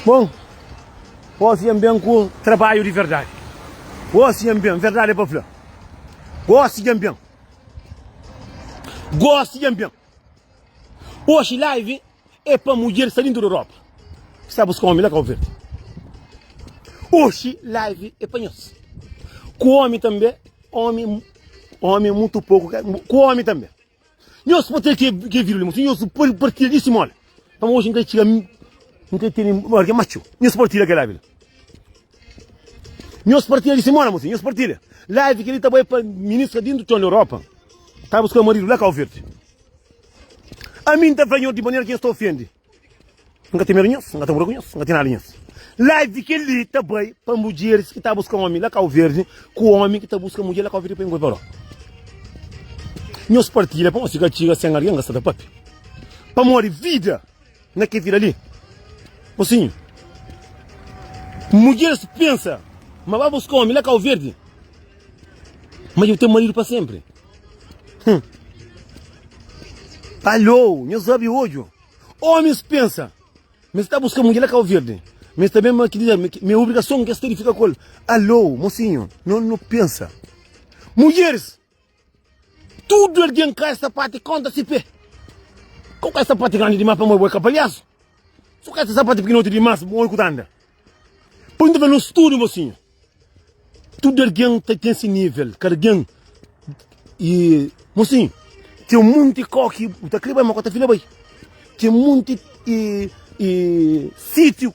Bom, você bem com trabalho de verdade. Você bem, verdade é para falar. Você bem. Você bem. Hoje live é para mulher saindo da Europa. Está buscando homem lá com verde. Hoje live é para nós. Com homem também, homem muito pouco, com homem também. Nós podemos ter que vir, nós podemos partir disso, olha. Então hoje não tem marca macho. Nós partilha aquela live. Nós partilha disso, olha, mocinho, nós partilha. Live que ele está para ministro dentro da Europa. Está buscando marido lá com verde. A mim está falando de maneira que eu estou ofendendo. Nunca tem merinhos, nunca tem buracunhos, nunca tem nada. Live que ele está bem para mulheres que estão buscando homem lá com verde, com o homem que está buscando mulher lá com verde para ir para nós partilha para você que sem alguém gastar da papi. Para morrer vida naquele vida ali. Mocinho, mulheres pensam, mas vai buscar homem lá com verde. Mas eu tenho marido para sempre. Alô, não sabe hoje. Homens pensam, mas está buscando mulher lá com verde. Mas também minha obrigação é ficar com ele. Alô, mocinho, não pensa. Mulheres, tudo alguém quer essa parte conta-se pé. Qual é essa parte grande demais para moer o palhaço? Só quer essa parte pequena demais para moer o tanda. Põe no estudo, mocinho. Tudo alguém tem esse nível. Alguém. E, mocinho, tem um monte de coque. Está crendo uma coisa filha bem. Tem um monte de sítio.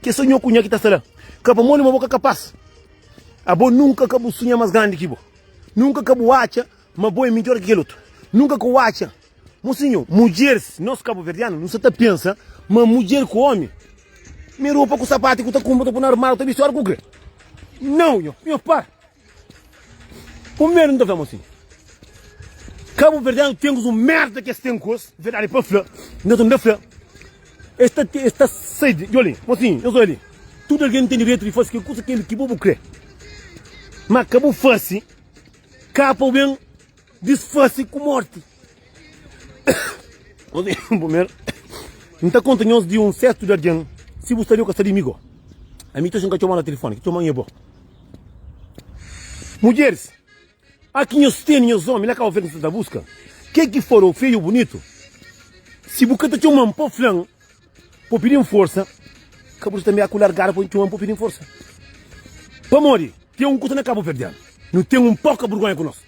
Que sonhou com que está lá. Capa mole uma boca capaz. A boa nunca acabou sonhar mais grande que bo. Nunca acabou acha, mas boa é melhor que aquele outro. Nunca acabou acha. Mocinho, mulheres, nós cabo-verdianos, não se tá pensa, mas mulher com homem. Me roupa com sapato, com tacumba, com armário, tá visto com o quê? Não, meu pai. Primeiro não tá vendo, mocinho. Cabo-verdiano temos um merda que tem coisa, verdade para flor, não tem da flor. Esta sede, olha, mocinho, eu sou ali. Tudo alguém tem direito de fazer coisa que bobo crê. Mas acabou fácil, capa bem, desface com morte. Primeiro, não está contando de um certo de alguém, se você está de amigo. A mim estou chamando no telefone, que estou bom. Mulheres, aqui nós temos homens, lá que eu vejo da busca, que foram feio bonito, se você está chamando para flan, para pedir força, acabou também a colar gara para pedir força. Para morrer, tem um coisa na cabo verdiano, não tem um pouco de vergonha conosco.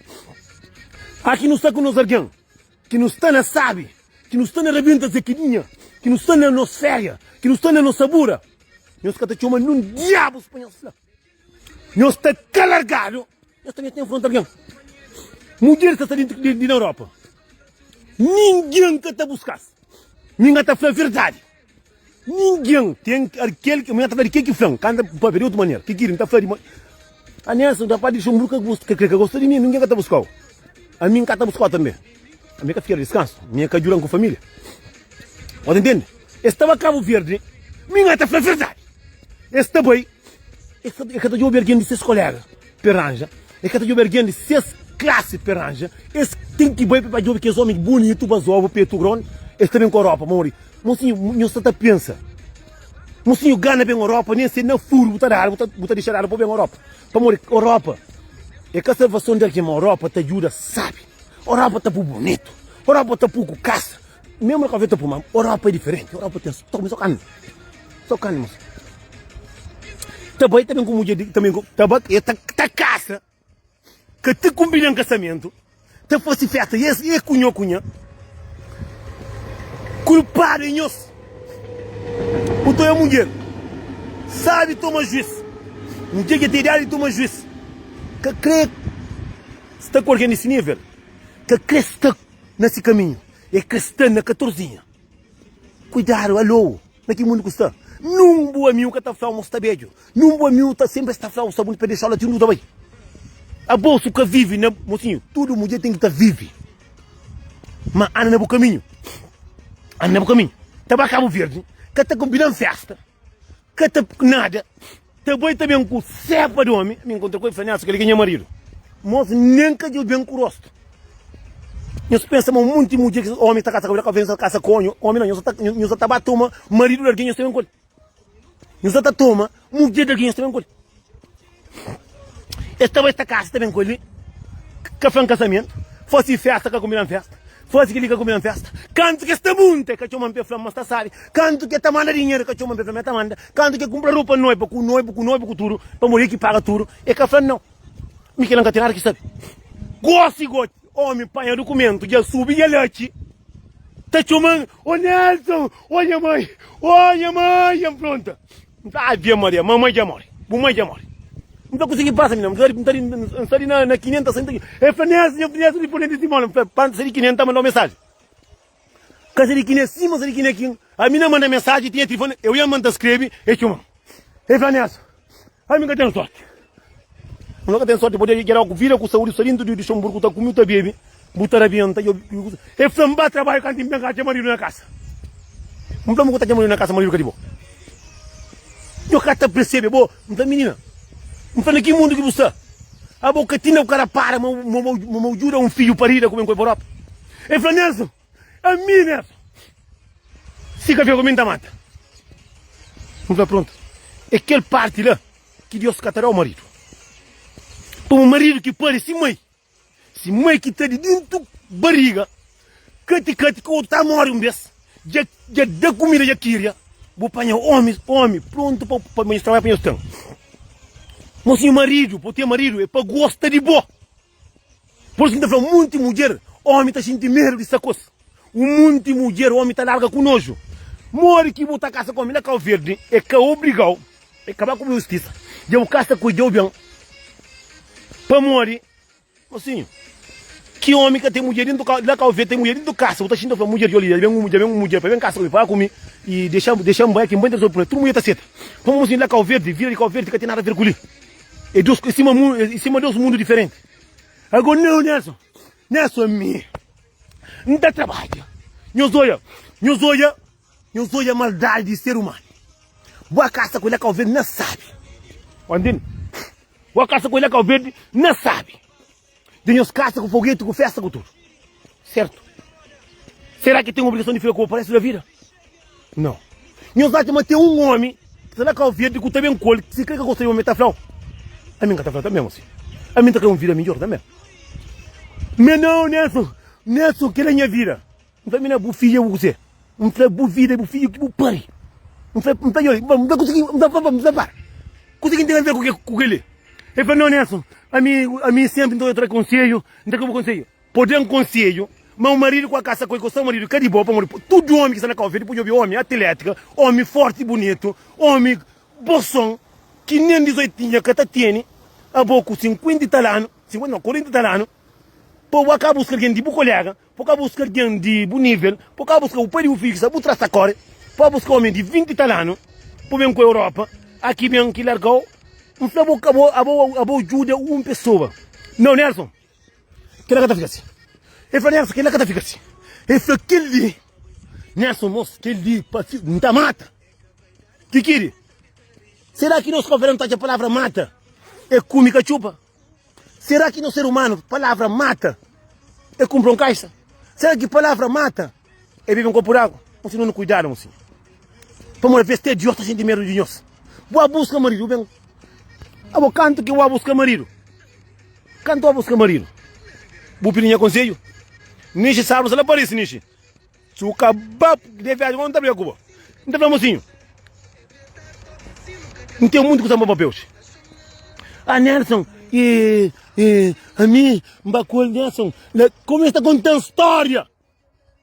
Aqui não está com nós alguém, que não está na sabe, que não está na rebenta zequidinha, que não está na nossa férias, que não está na nossa bura. Nós que estamos chamando num diabo espanhol. Nós está calargado, nós também temos fronte alguém. Mulher que está dentro da Europa. Ninguém que está buscando. Ninguém está falando a verdade. Ninguém tem aquele que está falando que flan, canta para ver de outra maneira. Que querem, está falando de a Nelson da parte de Chumbru que gosta de mim, ninguém está buscando. A mim está buscando também. A minha fica descanso, minha que com família. Você entende? Estava Cabo Verde, minha está falando a verdade. Está bem. É que está de alguém de 6 colegas, peranja. É que está de alguém de 6 classes, peranja. Esse tem que ir para jogar que os homens bonitos, basovo, peito grande. Está bem com a Europa, mori. Mocinho, não se está pensa. Mocinho, gana bem a Europa, nem se não furo, botar deixar a Europa bem a Europa. Para morrer, Europa. É que a salvação daqui, a Europa te ajuda, sabe? A Europa está por bonito. A Europa está por caça. Mesmo que a vida está por mal, a Europa é diferente. A Europa tem só carne. Só carne, moço. Também com mulher, também com tá caça. Que te combina um casamento. Te fosse festa, e cunha. Culpado em nós. O teu é mulher. Sabe, toma juízo. Um dia que te ideal, toma juízo. Que crê que está com alguém nesse nível. Que crê que está nesse caminho. É cristã na 14. Cuidado, alô. Naquele mundo que está. Num boa mil que está falando o estabelho. Num boa mil está sempre a falando o sabão para deixar ela de tudo bem. A bolsa que vive, né, mocinho? Tudo mulher tem que estar vive. Mas anda no caminho. Anda no caminho. Estava a Cabo Verde. Que está combinando festa. Que está nada. Também com cepa de homem. Me encontrei com ele falando que ele ganha marido. Mas nem que eu bem com o rosto. Nós pensamos muito de mulher que o homem está caçando com a cabeça, caça com o homem não. Nós está batendo marido de alguém, nós temos com ele. Nós tá toma, mulher de alguém também com ele. Esta casa também com ele. Café em casamento. Fosse festa, que comiam festa. Fosse que liga comiam festa. Canto que está muito, que chama para flama está sabe. Canto que tá manda dinheiro, que chama para flama tá manda. Canto que compra roupa noiva, com tudo, para morrer que paga tudo. E café não. Me querem catenar que sabe. Gosto e gosto. Homem, pai, documento, já subi e leite. Tá chamando, ô Nelson, olha mãe, pronta. Ah, via Maria, mamãe já morre, Não tô conseguindo passar, menina, não estou na 500, é Nelson, de poder de Simão, para ser 500, mandou mensagem. Casa de 500, sim, mas de 500, a menina manda mensagem, tinha telefone, eu ia mandar escrever, é chama. É Nelson, a minha tem sorte. Não tem sorte, pode gerar algo, vira com saúde, saindo de Luxemburgo, tá comigo, tá bebê. Botar a vianda, é flamba trabalho quando tem que marido na casa. Não vamos botar marido na casa, marido que de boa. Eu quero perceber, boa, não tá menina. Não tá naquele mundo que você. A boca tinha o cara para, mas jura um filho parido como em Europa. É Nelson, a mim, Nelson. Se café com minha mata. Não tá pronto. É aquele parte lá que Deus catará o marido. Para um marido que parece mãe. Se mãe que está de dentro barriga, cante, que o outro está morre vez, já dá comida, já queria, vou apanhar homem, pronto para ministrar para o mas se marido, para ter marido, é para gostar de boa. Por isso que está falando, muita mulher, homem está sentindo medo dessa coisa. Muita mulher, homem está larga com nojo. Morre que botar a casa com a mina verde, é que é obrigado, é acabar com a justiça. Já o caça cuidou bem, para morrer, assim. Que homem que tem mulher dentro do carro, tem mulher dentro do carro, está xingando a mulher de olho, vem mulher, vem casa, vai comigo e deixamos aqui, muito resolver, tudo mulher está certo. Vamos assim, lá carro verde, vira de carro verde, que tem nada a ver com ele. E Deus, em cima de dois mundos diferentes. Agora não, Nelson é minha. Não dá trabalho. Nós olha a maldade de ser humano. Boa caça com ele carro verde, não sabe. Entende? Boa caça com ele carro verde, não sabe. Denhos caça com foguete, com festa, com tudo. Certo? Será que tem uma obrigação de ficar com o preço da vida? Não. Nós vamos manter um homem, que está com verde, com também um colo, que se crê que gostaria de uma metafrão. A minha metafrão também, assim. A minha está com vida melhor também. Mas não, Nelson, que é a minha vida. Não foi minha bufia, você. Não foi bufia, que bufari. Não está conseguindo, não dá para. Conseguindo entender com ele. Ele falou, não, Nelson, a mim sempre não entra conselho, não tem como conselho. Poder um conselho, mas o marido com a caça com o seu marido, que é de boa para morrer. Tudo homem que está na calveira, pode ouvir homem atlético, homem forte e bonito, homem boção, que nem 18 tinha, que está tendo, a boca 50 italiano, 50 não, 40 italiano, para cá buscar alguém de bom colega, para cá buscar alguém de bom nível, para cá buscar o pai e o filho, para traçar a cor, para buscar homem de 20 italiano, para vir com a Europa, aqui vem que largou. Não acabou ajuda uma pessoa. Não, Nelson. Que ela fica assim. Ele falou, Nelson, que ela fica assim. Ele falou, que ele. Nelson, moço, que ele. Não tá mata. Que queria? Será que nós convertemos a palavra mata? É cúmica chupa? Será que no ser humano, palavra mata é comprar um caixa? Será que palavra mata é viver com por água? Ou se não cuidaram assim? Para uma vez ter idiota sem medo de nós. Boa busca, marido, bem. Abo canto que eu vou buscar marido. Canto a buscar marido. Vou pedir conselho. Nishi sabe, se ela aparece, Nishi. Se o cabab deve agir, não tá bem, Cuba. Não tá bem, mocinho. Não tem muito que usar meu papel. Ah, Nelson, a mim, Mbacol Nelson, como está contando história?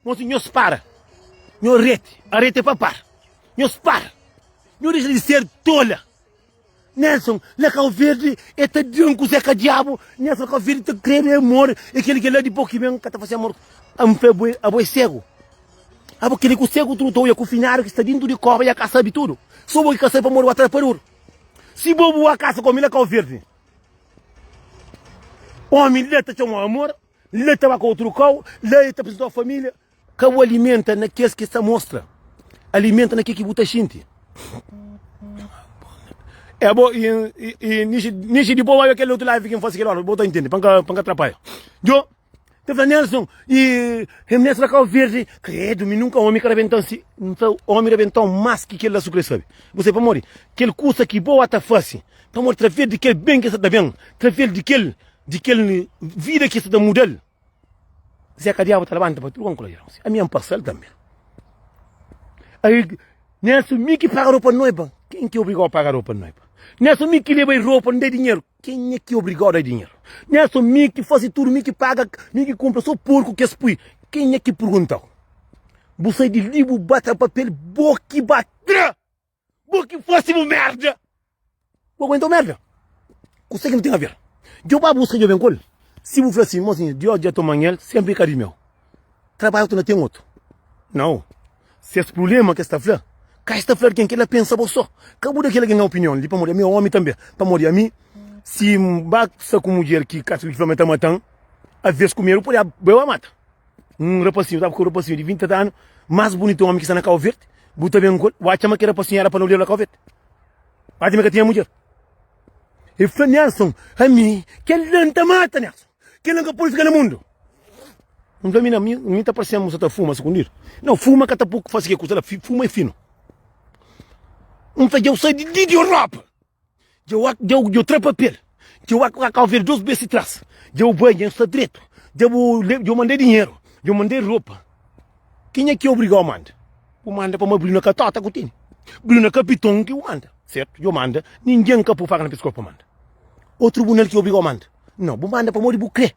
Mocinho, não para. Não arrete para par. Não para. Não deixa de ser tola. Nelson, na Cabo Verde, é tadinho com o Zeca Diabo. Nelson, Cabo Verde, te creme amor. É aquele que é lá de pouquinho, que está fazendo amor. A boi cego. Aquele que o cego trutou e a confinar, que está dentro de cobra e a caça sabe tudo. Só vou caçar para morrer atrás para ouro. Se bobo a caça com a mina Cabo Verde. Homem, leta te um amor, leta vai com outro cão, leta para a família. Cabo alimenta naqueles que se mostra. Alimenta naquele que buta gente. É bom, e nishi de boa aquele outro live que faz aquilo, botar entender, para atrapalhar. Eu Teve Nelson e Nelson da Cabo Verde, credo, me nunca homem que arrebentou assim, então homem arrebentou mais que aquele da sucre sabe. Você para morrer, que ele custa que boa até fácil, para morrer através de que bem que está bem, através de que vida que está mudar. Zé Cadiabo está levando para tudo com a minha parcela também. Aí Nelson me que paga roupa noiva, quem que obrigou a pagar roupa noiva? Nelson me que leva roupa não dá dinheiro, quem é que obrigou a dar dinheiro? Nelson me que faz tudo, me que paga, me que compra só porco que expõe. Quem é que perguntou? Você de livro bate papel, boque batra, boque fosse uma merda. Vou aguentar merda. Consegue não tem a ver. Eu vou buscar eu venho com ele. Se você assim, mocinho, de hoje até amanhã, sempre carinho meu. Trabalho tu não tem outro. Não. Se esse problema que está falando, cá está falando quem que ela pensa você. Acabou daquela que tem opinião, ali para morrer, meu homem também, para morrer a mim. Se basta com mulher que caso que vai matar matando, às vezes comer pode eu a mata. Rapacinho, tava com um rapacinho de 20 anos, mais bonito homem que está na Cabo Verde, buta bem um gol, o achama que rapacinho era para não ler na Cabo Verde. Achama que tinha mulher. E foi Nelson, a mim, que ele não mata, Nelson. Que ele não pode ficar no mundo. Não para mim está parecendo que você fuma, escondido. Não, fuma que está pouco faz que custa, fuma é fino. Não faz eu sair de Europa. Eu trapo a pele. Eu acabo ver 2 vezes atrás. Eu banho, eu estou direito. Eu mandei dinheiro. Eu mandei roupa. Quem é que obrigou a mandar? Eu mando para uma Bruna Catata que eu tenho. Bruna Capitão que eu mando. Certo? Eu mando. Ninguém capou pagar na pescoça para mandar. Outro tribunal que obrigou a mandar. Não, eu mando para morrer, eu creio.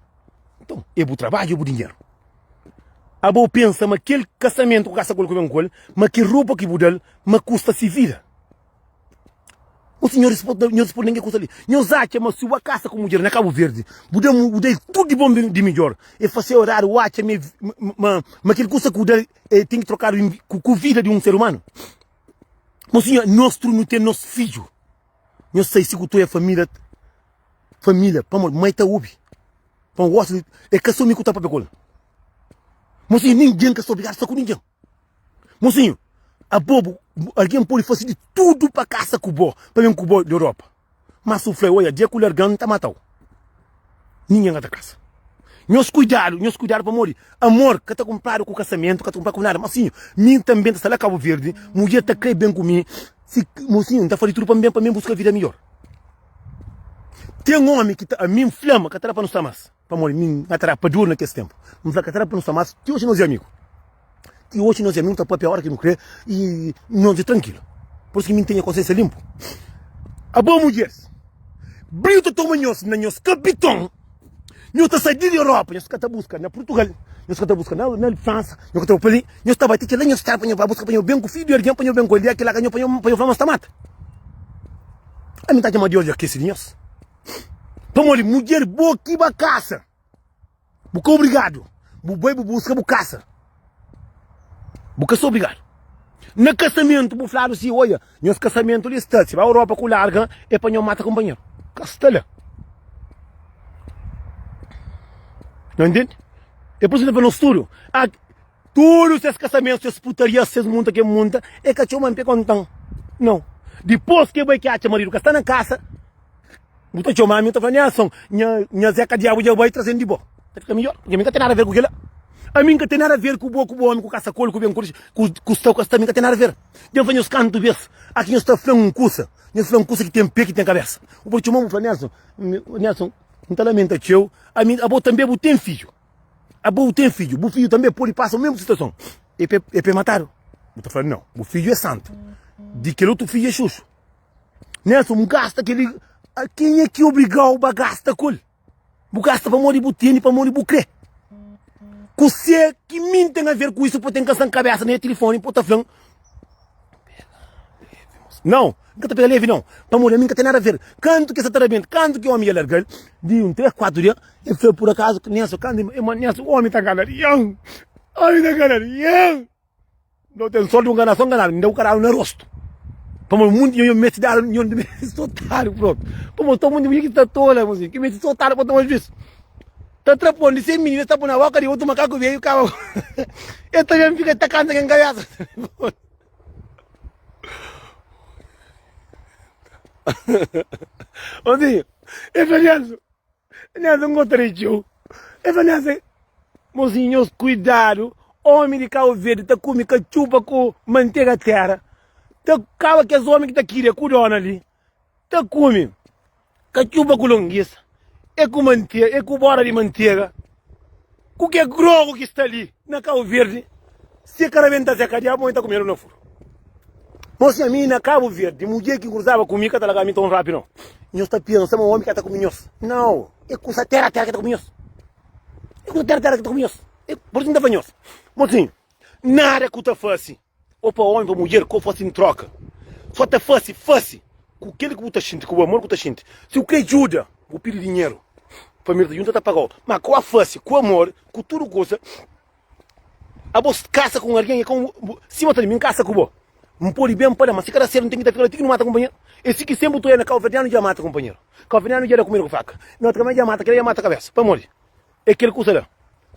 Então, eu vou trabalho, eu vou dinheiro. A boa pensa, mas aquele casamento que caça com ele, mas que roupa que eu dou, mas custa-se vida. O senhor responde ninguém custa ali. Nós acha, mas se o caça com mulher na Cabo Verde, mudei tudo de bom de melhor. E fazer orar o acha, mas aquele custa que tem que trocar com a vida de um ser humano. Mas senhor, nós não temos nosso filho. Nós sei se tu é família, para mãe tá ubi. Para gosto é que só me conta para pegar. Mas senhor, ninguém que só obrigado só com ninguém. Mas senhor, a bobo, alguém pode fazer de tudo para caça com o bo, para vir com o bo da Europa. Mas o freio, olha, dia que o largão está matado. Ninguém vai da casa. Nós cuidado para morrer. Amor, que está comprado com o casamento, que está comprado com nada. Mas sim, mim também está lá Cabo Verde, mulher está crer bem comigo. Se, mocinho, está fazendo tudo para mim buscar a vida melhor. Tem um homem que está, a mim flama, que está para não estar mais. Para morrer, mim, está para duro naquele tempo. Mas que está para não estar mais, que hoje nós é amigos. E hoje nós é amigos, está para a hora que não crê, e nós é tranquilo. Por isso que mim tem a consciência limpa. A boa mulher, brilho de tamanhos, na nosso capitão, nós está saindo da Europa, nós está buscando na Portugal, nós está buscando na França, nós está ali, nós está batendo lá, nós está para buscar para o bem com o filho, e alguém para o bem com ele, aquele ganhou para o Flamengo está mata. A mim está chamando de olho aqui, senhores. Para morrer, mulher boa que vai caça. Porque obrigado. O boi busca, o caça. Porque sou obrigado. No casamento, vou falar assim, olha, nosso casamento ali está, se vai à Europa com larga, é para não matar companheiro. Castela. Não entende? É por isso que eu não estudo. Tudo esses casamentos, essas putarias, essas montas que monta, é que a chama me perguntam. Não. Depois que vai que a marido que está na casa, eu chamo a mim, eu estou falando, minha Zé Cadiabo já vai trazendo de boa. Fica melhor, porque a mim não tem nada a ver com aquilo. A mim não tem nada a ver com o homem, com o caça-colo, com o seu caça, também não tem nada a ver. Eu venho os cantos, vês, aqui nós estamos falando um curso que tem pé, que tem cabeça. O por chamar, eu falo, Nelson, não te lamenta, tio, a boa também tem filho. A boa tem filho, o filho também pode passar a mesma situação. É para matar. Eu estou falando, não, o filho é santo. De que outro filho é xuxo. Nelson, gasta aquele. Quem é que obrigou a gastar com ele? Gasta para morrer, para morrer, bucre. Você que mim tem a ver com isso, porque tem que estar na cabeça, nem telefone, pode estar falando. Não, não está pegando leve, não. Para morrer, não tem nada a ver. Canto que você está bem, canto que o homem é largar, de 3, 4 dias, e foi por acaso, Nelson, o homem está ganhando. O homem está ganhando. Não tem sorte de um ganhação ganhado, me deu o caralho no rosto. Para o mundo, eu me dar, eu me soltar, pronto. Para todo mundo que está tola, que me soltar para tomar isso. Está atrapalhando, esse menino está por na boca de outro macaco veio e cava. Eu também fico atacando em gaiaça. Ô, Zinho, é Nelson, não gostaria de eu. É Nelson, Mozinhos, cuidado. Homem de Cabo Verde tá comendo cachupa com manteiga terra. Tá cava que os homens que tá aqui, curona ali. Tá comendo cachupa com longuiça. É com manteiga, é com bora de manteiga. O que é grogo que está ali, na Cabo Verde. Se a caraventa se acadia, a mãe tá comendo no furo. Moça, a mim na Cabo Verde, mulher que cruzava comigo, tá lá tão rápido, não. Nós tá pensando, um homem que tá comendo. Não, é com essa terra que tá comendo. É com a terra que tá comendo. É por isso que tá fanhoso. Mocinho, nada que tu faça, ou para homem, para mulher, que eu faça em troca. Só te faça, com aquele que tu sente, com o amor que tu sente. Se o que ajuda, vou pedir dinheiro. A família da junta tá pagando. Mas com a face, com o amor, com tudo coisa, a voz caça com alguém, com cima de mim, caça com o não pode bem, pode, mas se cada ser não tem que estar não mata companheiro. Esse que sempre tu é na Cabo Verde, já mata companheiro. Cabo Verde já comer com faca. Não, também já mata, já mata a cabeça, para morrer. É aquele que lá.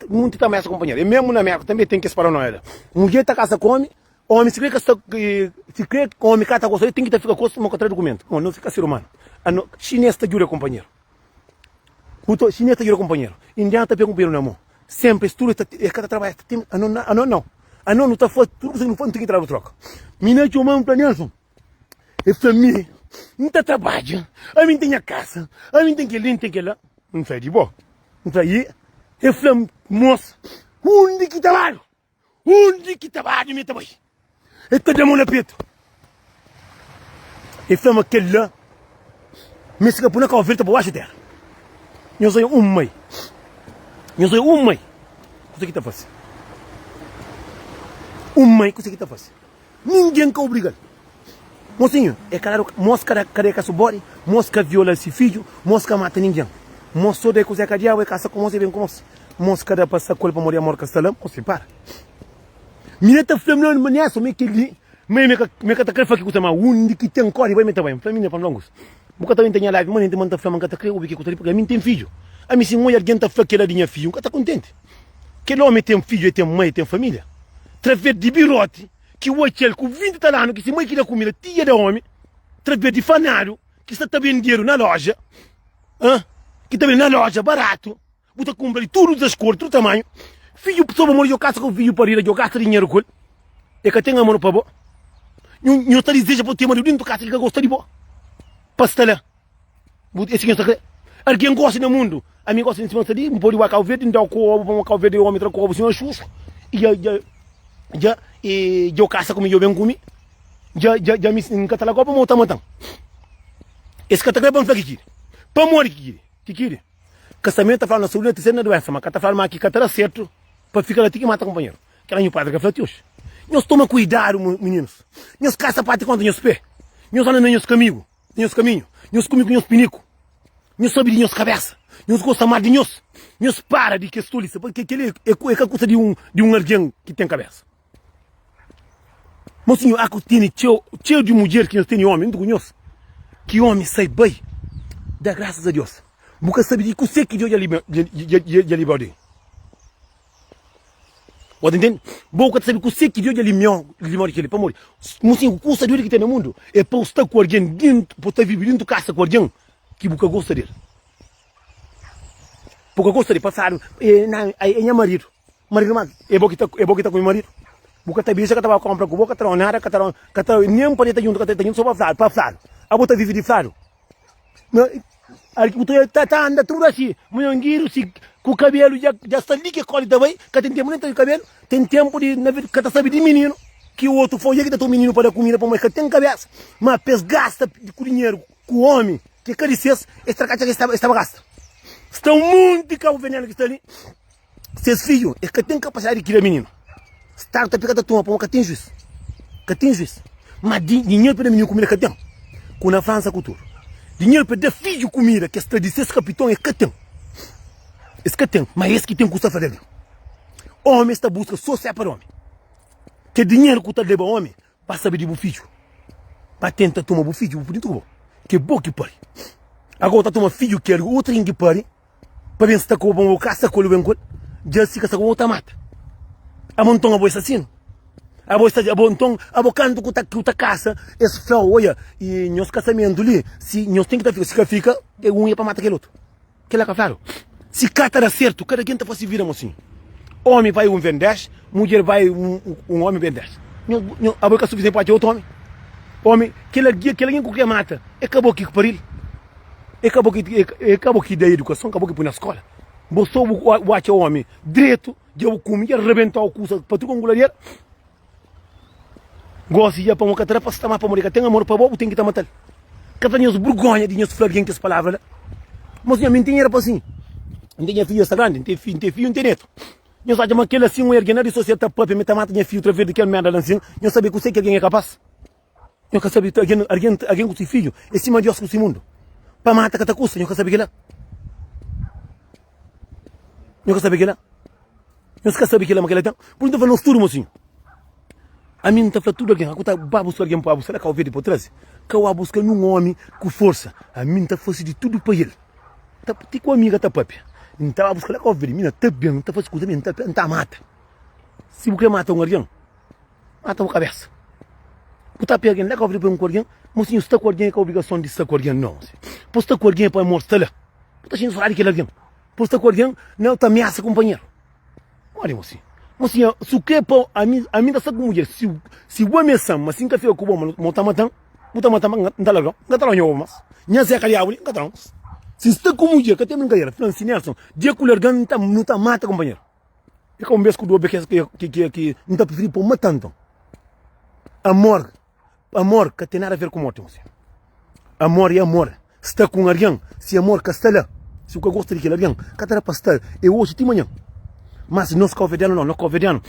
Muito também essa companheira. E mesmo na América também tem que esperar não era. Mulher tá caça come, homem se crê que homem cata gosta, tem que ficar com uma contra documento. Não fica ser humano. Chinês tá jura companheiro. Chinês tá jura companheiro. Indiano tá pegando companheiro na mão. Sempre estuda é cada trabalho não tá forte, tudo você não tem que trabalhar troca. Mina de uma planeação. É família. Não tá trabalho. A mim tem a casa. A mim tem que lim, tem que lá. Não sai de boa. Não sai. É flam, moça. Onde que trabalho? Onde que trabalho, meu trabalho? É todo mundo na peito. É flam aquele lá. Mas se a puna Cabo Verde para baixo terra. Eu sou mãe. Eu sou mãe. O que tá fazendo? Mãe, o que tá fazendo? Ninguém que obriga. Mocinho, é claro, mosca careca subori, mosca viola esse filho, mosca mata ninguém. Mosca de coisa que diabo é caça com você bem com você. Mosca da passa colpa morir amor castelam, você para. Mineta flamão maniaço, me que li, me que tá querendo fazer coisa mais onde que tem cor e vai meter bem. Para mim não para longos. Boca também tem a live, mano, tem manta flamão que tá creio que coisa porque a mim tem filho. A mim se mulher alguém tá fazendo aquela dinha filho, que tá contente. Que homem tem filho, tem mãe, tem família. Através de birote, que o aquele com 20 talanos, que se mãe queria comida, tia de homem, através de fanário, que está também dinheiro na loja, que também na loja, barato, você compra tudo das cores, tudo tamanho, filho, só para morrer, eu caço com o filho para ir, eu gasto dinheiro com ele, é que tem a mão para boa, não está deseja para ter marido, não caça que gosta de boa, pasta lá, esse que é o alguém gosta no mundo, a mim gosta de cima de mim, pode ir a Cabo Verde, então o Cabo Verde, o homem troca o ovo, chucho, e eu caça comigo, eu venho comigo, já me encata para montar montão. Esse catagre é bom para que para morrer que quer. Casamento tá falando na saúde, terceira doença, mas tá falando aqui que tá certo para ficar lá que mata companheiro. Que era meu padre que falou hoje. Nós toma cuidado, meninos. Nós caça parte quando nós pé. Nós andamos nos caminhos, nós comemos nos pinico. Nós sobe nos cabeça. Nós gosta mais de nós. Nós para de que estolice, porque aquele é a coisa de um alguém que tem cabeça. Mocinho, a coisa tem cheio de mulher que nós tem homem, não conheço. Que homem sai bem, dá graças a Deus. Nunca sabe de que você que Deus já liberou. Você entende? Boca sabe que você que Deus já liberou aquele para morrer. Mocinho, o custo que tem no mundo é para estar com alguém dentro, para estar vivendo dentro de casa com alguém que boca gosta dele. Porque eu gosto de passar, é meu marido. Marido, é bom que tá com meu marido. Porque tá bicha que tava comprando com boca, tá nada, que tá nem para estar junto, que tá junto só para falar. A bota vive de flaro. Tá anda tudo assim, manhangueiro, se com o cabelo já está ali que colhe também, que tem tempo nem tem cabelo, tem tempo de, que tá sabe de menino, que o outro foi que tá o menino para comida para mais que tem cabeça, mas pesgasta com dinheiro, com o homem, que quer dizer, esta cacha que estava gasta. Estão muito cabo veneno que está ali. Seus filhos, é que tem capacidade de criar menino. Está tá picada tua, para que tem juiz. Que tem juiz. Mas dinheiro para menino comida que tem. Com na França cultura. Dinheiro para dar filho comida, que está de seis capitão é que tem. Esse que tem, mas esse que tem custa fazer. Homem está busca só ser para homem. Que dinheiro que está leva homem, para saber de filho. Para tentar tomar filho, bonito. Que bom que pare. Agora está tomando filho que é outro que pare. Para ver se está com o bom caça com o bem com já se caça com outra mata. A montão a boa assassino. A boa está a bom então a boa canto que tá caça esse flow olha e nós casamento ali se nós tem que se fica é um ia para matar aquele outro. Que lá claro. Se cata era certo, cada quem tá fazendo vira mocinho. Homem vai um vende 10, mulher vai um homem vende 10. A boca suficiente para outro homem. Homem, aquele que mata, acabou aqui com ele. Acabou aqui da educação, acabou aqui na escola. Você o homem direito, de eu comer, arrebentar o curso para tu com gularia. Gosto de ir para uma cadeira para se tomar para morrer. Tem amor para bobo, tem que estar matando. Cada dia os vergonha de nos flagrante as palavras. Mas não tem dinheiro para assim. Não tem filho essa grande, não tem filho, não tem neto. Eu sabia que aquele assim, um erguenário de sociedade para me mata minha filha outra vez daquele merda assim. Eu sabia que eu sei que alguém é capaz. Eu quero saber que alguém com seu filho, é cima de Deus com esse mundo. Para matar que tá custa, eu quero saber que lá. Eu quero saber que lá. Eu quero saber que lá, mas que lá tem. Por isso eu falo tudo, mocinho. A mim não está falando tudo alguém. Eu estou buscar alguém para buscar, que eu vejo por trás. Que eu buscar num homem com força. A mim está fazendo de tudo para ele. Tem com amiga, tá papi. Não está a buscar, que eu vejo. Mina, tá bem, não está fazendo coisa, não está mata. Se você mata um alguém, mata a cabeça. Você está pegando, lá que eu vejo para um alguém. Mocinho, se está com alguém, é a obrigação de estar com alguém, não. Se está com alguém, para mostrar lá. Você está achando que é alguém. Se está com alguém, não está ameaça companheiro. Olha, mocinho. Mocinho, se o que é para a mim está com mulher, se o homem é sã, mas se café com o homem, não está matando, não está largando, não está largando, mas não é caliado, não está largando. Se está com mulher, que tem uma galera, Francis Nelson, dia que o largando, não está matando, companheiro. É como um beijo que o que não está preferindo para matando. Amor, que tem nada a ver com morte, mocinho. Amor é amor. Se está com alguém, se amor que está lá, se o que gosta de alguém, que está para estar, eu hoje de manhã. Mas nós convidamos não convidamos.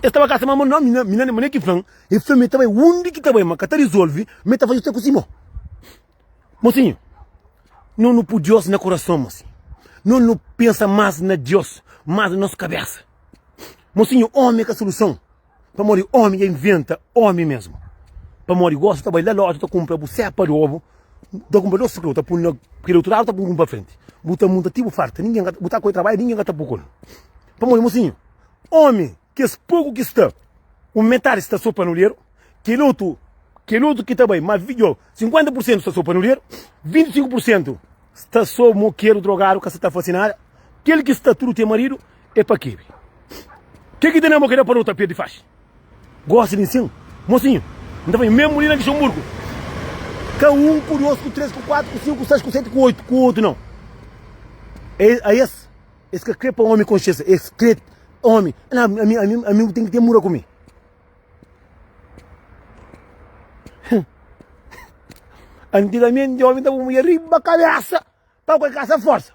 Estava cá, mas não, menina que fã, e foi me também onde que também, mas que resolve, me estava fazendo com Simão. Mocinho, não por Deus no coração, mocinho. Não pensa mais na Deus, mais na nossa cabeça. Mocinho, homem é a solução. Para morrer, homem inventa, homem mesmo. Para morrer, gosta, tá bem, lá loja, tá compra, você para o ovo, tá compra doce, tá por na criatura, tá por para frente. Buta muito tipo farta, ninguém buta com trabalho, ninguém gata por colo. Para morrer, mocinho, homem, que é pouco que está, o metade está só para no leiro, que luto que também, mas vídeo, 50% está só para no leiro, 25% está só moqueiro, drogado, que está fascinado, aquele que está tudo tem marido, é para quê? Que tem na moqueira para o tapete de faixa? Gosta de ensino? Mocinho, então vem mesmo ali na Luxemburgo. Que um, com dois, com três, com quatro, com cinco, com seis, com sete, com oito, com outro não. É esse que crê para homem consciência, esse crê homem. A mim tem que ter mura comigo. Antigamente, o homem estava com mulher riba a cabeça, para com a caça força.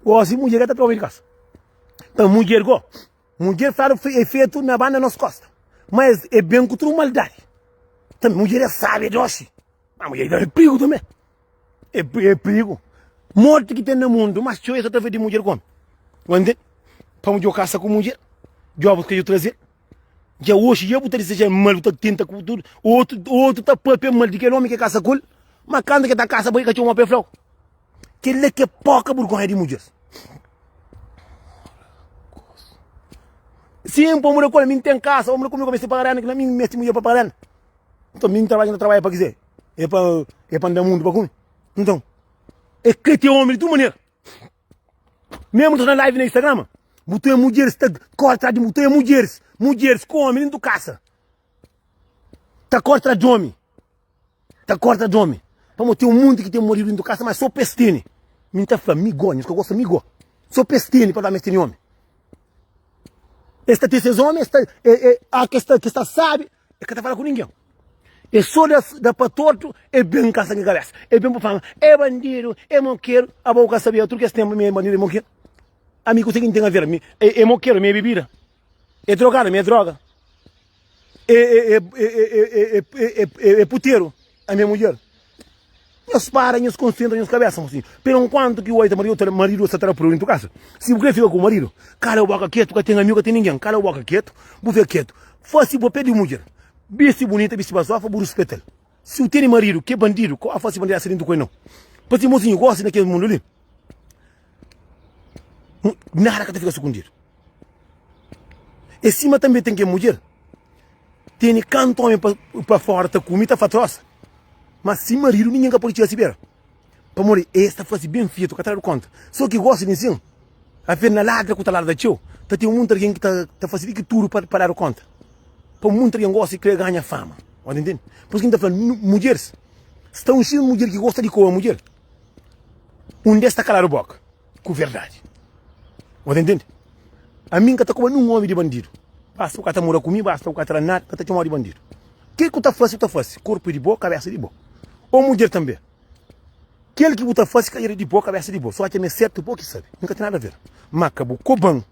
Gosta de mulher que está para ouvir casa. Então, mulher fala feito na banda nas costas. Mas é bem contra a maldade. Também, mulher é sábia, Joshi. A mulher é perigo também. É perigo. Morte que tem no mundo, mas eu só estou de mulher como. Entende? Para mulher caça com mulher. Jovens que eu trazer. Já hoje, eu vou ter que ser mal, eu tenta com tudo. Outro está para mal de que homem que caça com ele. Mas quando que está caça, vai que uma peflau. Que ele é que pouca vergonha de mulher. Sim, para mulher com ele, tem casa, o mulher comigo comecei a pagar, que não me mete mulher para pagar. Então, mim trabalho para dizer. É para andar mundo para comer. Então, é que tem homem de tua maneira. Mesmo na live no Instagram, botou mulheres, corta de botou mulheres com homem dentro da casa. Tá corta de homem. Para botar um mundo que tem marido dentro da casa, mas só pestine. Mim tá falando, migo, que eu gosto de migo. Só pestine para dar mestine homem. Esta tem esses homens, que está sabe, é que está falando com ninguém. É só da para torto, é bem caça de cabeça. É bem para falar, é bandido, é moqueiro. A boca sabia, tudo que esse tempo é bandido, é moqueiro. Amigo, você que tem a ver, é moqueiro, é bebida. É drogado, é droga. É puteiro, a minha mulher. Nós param, nós concentram, nós cabeçam assim. Pero enquanto que o marido está para por em tua casa. Se você fica com o marido, cala o boca quieto, que tem amigo, que tem ninguém. Cala o boca quieto, você quieto. Fosse você pedir mulher. Bice bonita, bice basofa, buru espetel. Se o tem marido, que é bandido, qual a face bandido assim do que não? Porque mocinho gosta daquele mundo ali. Nada que te fica escondido. E cima também tem que mulher. Tem canto homem para fora, tá comida fatrosa. Mas se marido, ninguém pode tirar se beira. Para morrer, esta fosse bem feita, que atrás do conta. Só que gosta de ensino. A ver na ladra que tá ladra teu. Tá tem muito alguém que tá fazendo que tudo para dar conta. Para muito alguém gosta de querer ganhar fama. Pode entender? Por isso que a gente tá falando, mulheres. Se tá um cheio de mulher que gosta de coa mulher. Um desses tá calar a boca. Com verdade. Pode entender? A mim que tá como um homem de bandido. Basta o cara mora comigo, basta o cara nada, que tá chamando de bandido. O que tá fácil? Corpo de boa, cabeça de boa. Ou mulher também. Aquele que botar fácil, cair de boa, cabeça de boa. Só que é certo, boa que sabe. Nunca tem nada a ver. Mas acabou, coban.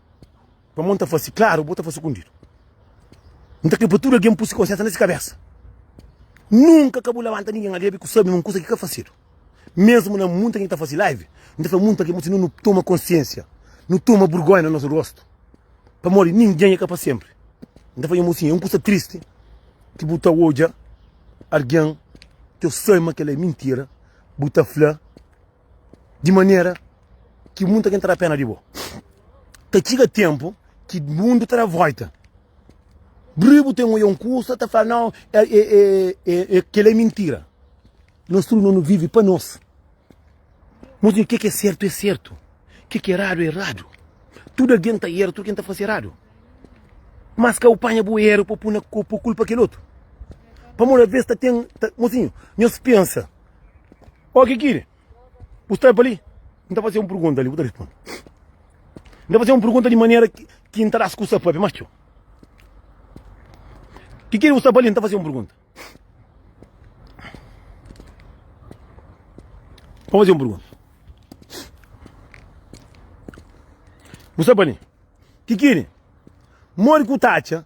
Para montar fácil, claro, bota fácil escondido. Não tem que para tudo alguém pôs consciência nessa cabeça. Nunca acabou levantando ninguém ali, porque sabe uma coisa que é fácil. Mesmo na muita gente tá fazendo live, não tem muita gente não toma consciência, não toma vergonha no nosso rosto. Para morrer, ninguém é capaz sempre. Então foi uma coisa triste, que bota hoje, alguém, que eu sei que ela é mentira, bota flã, de maneira que muita gente terá pena de boa. Tá chega tempo que o mundo terá volta. Bribo tem um curso, tá falando, não, que ela é mentira. Nós tudo não vive para nós. Mas o que é certo é certo. O que é errado é errado. Tudo alguém está errado, tudo alguém está fazendo errado. Mas que o panha boeiro por culpa aquele outro. Para uma vez tem, mocinho, nós pensa. Ó, que quer? Você está ali? Não está fazendo uma pergunta ali, vou responder. Não está fazendo uma pergunta de maneira que entrará com o sapato, mas tio. Que quer você ali? Não está fazendo uma pergunta. Vamos fazer uma pergunta. Você ali? Que quer? Mori com tacha.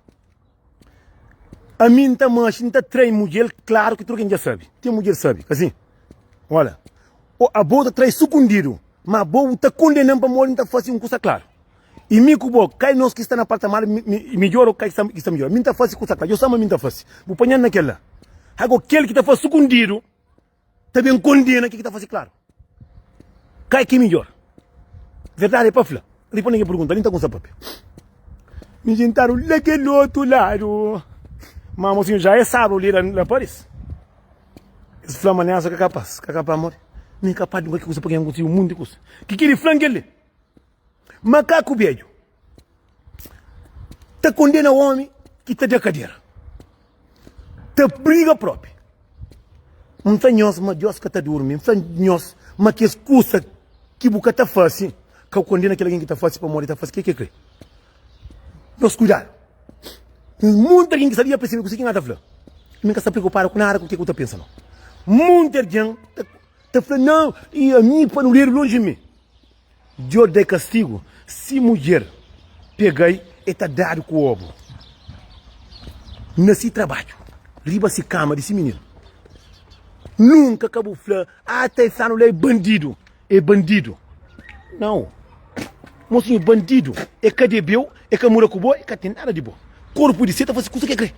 A mim tá mancha, tá três mulher, claro que tu quem já sabe. Tem mulher sabe, assim. Olha. A boa traz sucundido, mas a boa tá condenando para morrer, tá fazendo coisa claro. E mim que bom, cai nós que está na parte mal, melhor ou cai que está melhor. Mim tá fazendo coisa claro. Eu sama mim tá fazendo. Vou apanhar naquela. Agora aquele que tá fazendo sucundido, também condena que tá fazendo claro. Cai que melhor. Verdade é para falar. Depois ninguém pergunta, nem tá com sapato. Me sentaram naquele outro lado. Mas mocinho, já é sábado ali na Paris. Esse flama nessa que é capaz, amor. Nem capaz de qualquer coisa para quem não conseguiu um monte de coisa. Que ele flanque ele. Macaco velho. Tá condena o homem que está de cadeira. Tá briga própria. Não tem nós, mas Deus que está dormindo. Não tem nós, mas que excusa que boca tá fácil. Que eu condena aquele alguém que tá fácil para morrer, tá fácil. O que crê? Nós cuidado. Muita gente que sabia perceber que você não está falando. Nunca se preocupar com nada com o que eu estou pensando. Muita gente está falando, não, e a mim para não ler longe de mim. Deus dá castigo. Se mulher peguei, está dado com o ovo. Nesse trabalho, riba se cama desse menino. Nunca acabou falando, até essa não é bandido. É bandido. Não. Mocinho, bandido. É que debeu, é que mora com boa, é que tem nada de bom. Corpo de seta faz coisa que crê.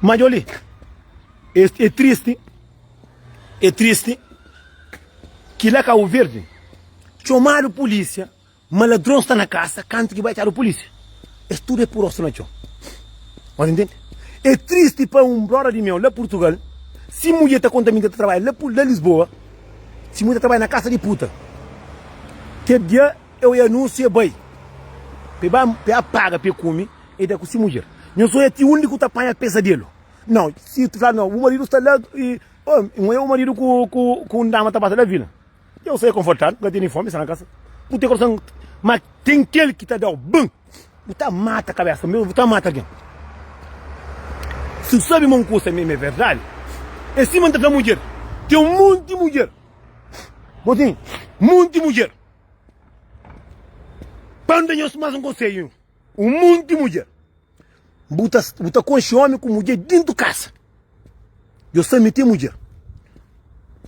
Mas olha, é triste que lá Cabo Verde chamaram a polícia, mas ladrão está na casa, canto que vai tirar a polícia. Isso tudo é por osso, não é? Pode entender? É triste para um brother de meu lá em Portugal, se mulher está contaminada, trabalha lá em Lisboa, se mulher trabalha na casa de puta, que dia eu anuncio bem. Para paga para comer e da com mulher. Não sou o único que apanha pesadelo. Não, se tu fala, não, o marido está lá e não é o marido com dama está da vila. Eu sei confortável, porque tem fome, está na casa. Puta coração, mas tem aquele que está dando bum, você mata a cabeça, você mata alguém. Se sabe uma coisa mesmo é verdade, é cima da mulher, tem um monte de mulher. Botinho, monte de mulher. Quando nós mais um conselho, um monte de mulher, buta com esse homem com mulher dentro de casa. Eu sei meter mulher.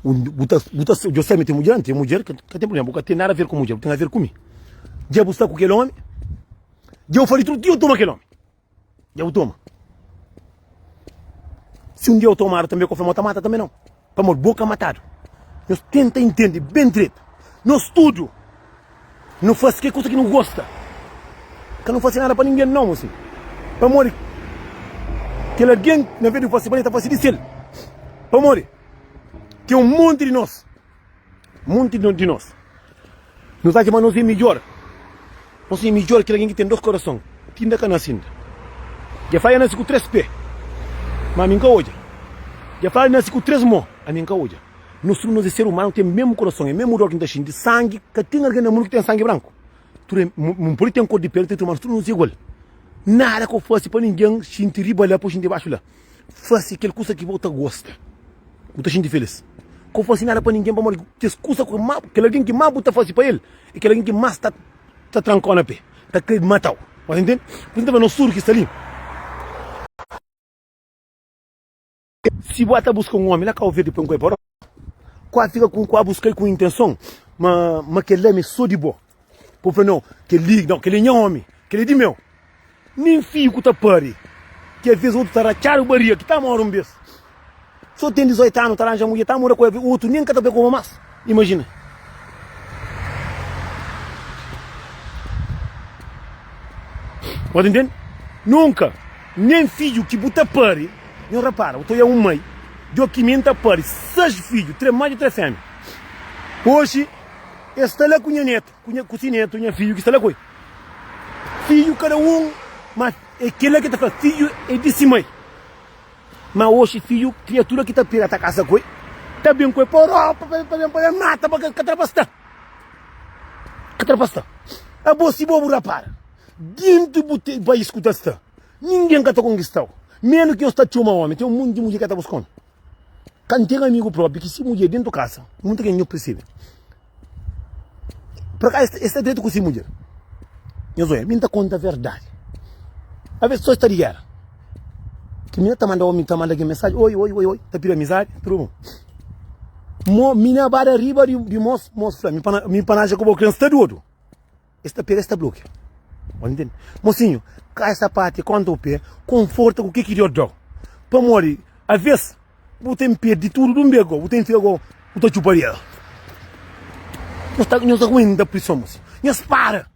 Eu sei meter mulher, não tem mulher que tem problema, porque tem nada a ver com mulher, tem a ver comigo. Já buscar com aquele homem, já eu falei tudo, eu tomo aquele homem. Já eu tomo. Se um dia eu tomar também, com a mata também não. Para amor, boca matado. Nós tenta entender bem direito. No estúdio. Não faz que coisa que não gosta. Que não faz nada para ninguém não, assim. Para morrer. Que alguém, na vez de fazer bem, está fazendo isso. Para morrer. Que um monte de nós. Muito de nós. Nós achamos que nós é melhor. Nós é melhor que alguém que tem 2 corações. Tinda que nascendo. Já faz nascer com 3 pés. Mas a mim hoje. Já faz nascer com 3 mãos. A mim hoje. Nós somos ser humano, tem o mesmo coração, é o mesmo órgão de sangue, que tem alguém no mundo que tem sangue branco. Não pode ter cor de pele, mas tudo não é igual. Nada que eu faça para ninguém, gente riba lá, gente baixo lá. Faça aquela coisa que você gosta. Você gente feliz. Que eu faça nada para ninguém, para morrer. Tem coisa que alguém que mais você faz para ele, e que alguém que mais está trancando na pé, está querendo matar. Você entende? Por isso, não surge que está ali. Se você busca um homem, lá que eu vejo depois um coisa, qual fica com a busca com intenção, mas que ele me sou de boa. Por favor, não, que ele não, que ele é homem, que ele é de meu. Nem filho que tá pare, que às vezes outro tá rachar o barriga, que tá morando um beijo. Só tem 18 anos, tá arranjando mulher, tá morando com o outro, nem que tá bem como mais. Imagina. Pode entender? Nunca, nem filho que bota pare, não repara, eu tô aí mãe. De 500 pares, 6 filhos, 3 mais de 3 fêmeas. Hoje, está lá com o neto, com o neto, com o filho que está lá com ele. Filho cada mas aquele que está falando, filho é de si mãe. Mas hoje, filho, criatura que está perto da casa com ele, está bem com ele, para mata, para atrapastar. Atrapastar. A você boa rapar. Dentro do país que está, ninguém que está conquistado. Menos que eu estou uma homem, tem um monte de mulher que está buscando. Quando tem amigo próprio, que se mulher dentro da casa, muito que não percebe. Por acaso, esta direito com essa mulher. Eu sou, me dá conta a verdade. A vezes só está ligado. Que me está mandando homem, está mandando mensagem, oi, está pedindo amizade, tudo bom. Minha barra riba de moço, me panaja como criança está do outro. Esta pega, esta bloqueia. Entende? Mocinho, cá essa parte, quando o pé, conforta com o que eu dou. Para morrer, às vezes, você perde tudo de um bego, você pegou o teu chuparia. Não está ruim da prisão, moço. Não para.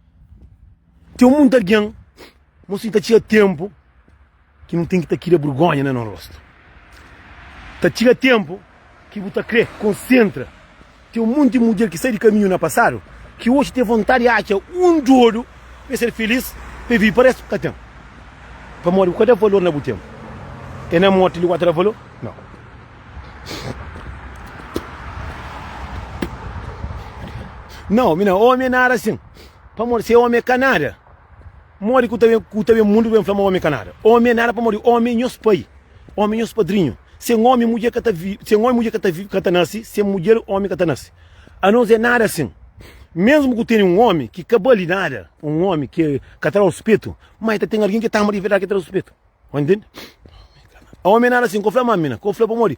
Tem um monte de alguém, moço, está tinha tempo, que não tem que estar aqui de vergonha no rosto. Está tinha tempo, que você crê, concentra. Tem um monte de mulher que sai de caminho no passado, que hoje tem vontade de achar um duro, para ser feliz, para vir para esse tempo. Para morrer, qual é o valor no tempo? É na morte de quatro valor? Não. Não, mina, homem não era assim. Para morrer, se homem é canara. Morre com o mundo vem falar homem canara. Homem não era para morrer, homem é os pai. Homem é os padrinhos. Se um homem mulher que está vivo, se um homem mulher que está nasce, se mulher homem que está nasce. A nós é nada assim. Mesmo que tenha um homem que acabou ali nada, um homem que está ao espeto, mas tem alguém que está a morrer que está ao espeto. Entende? A homem nada assim, conflama a mina, conflama para morrer.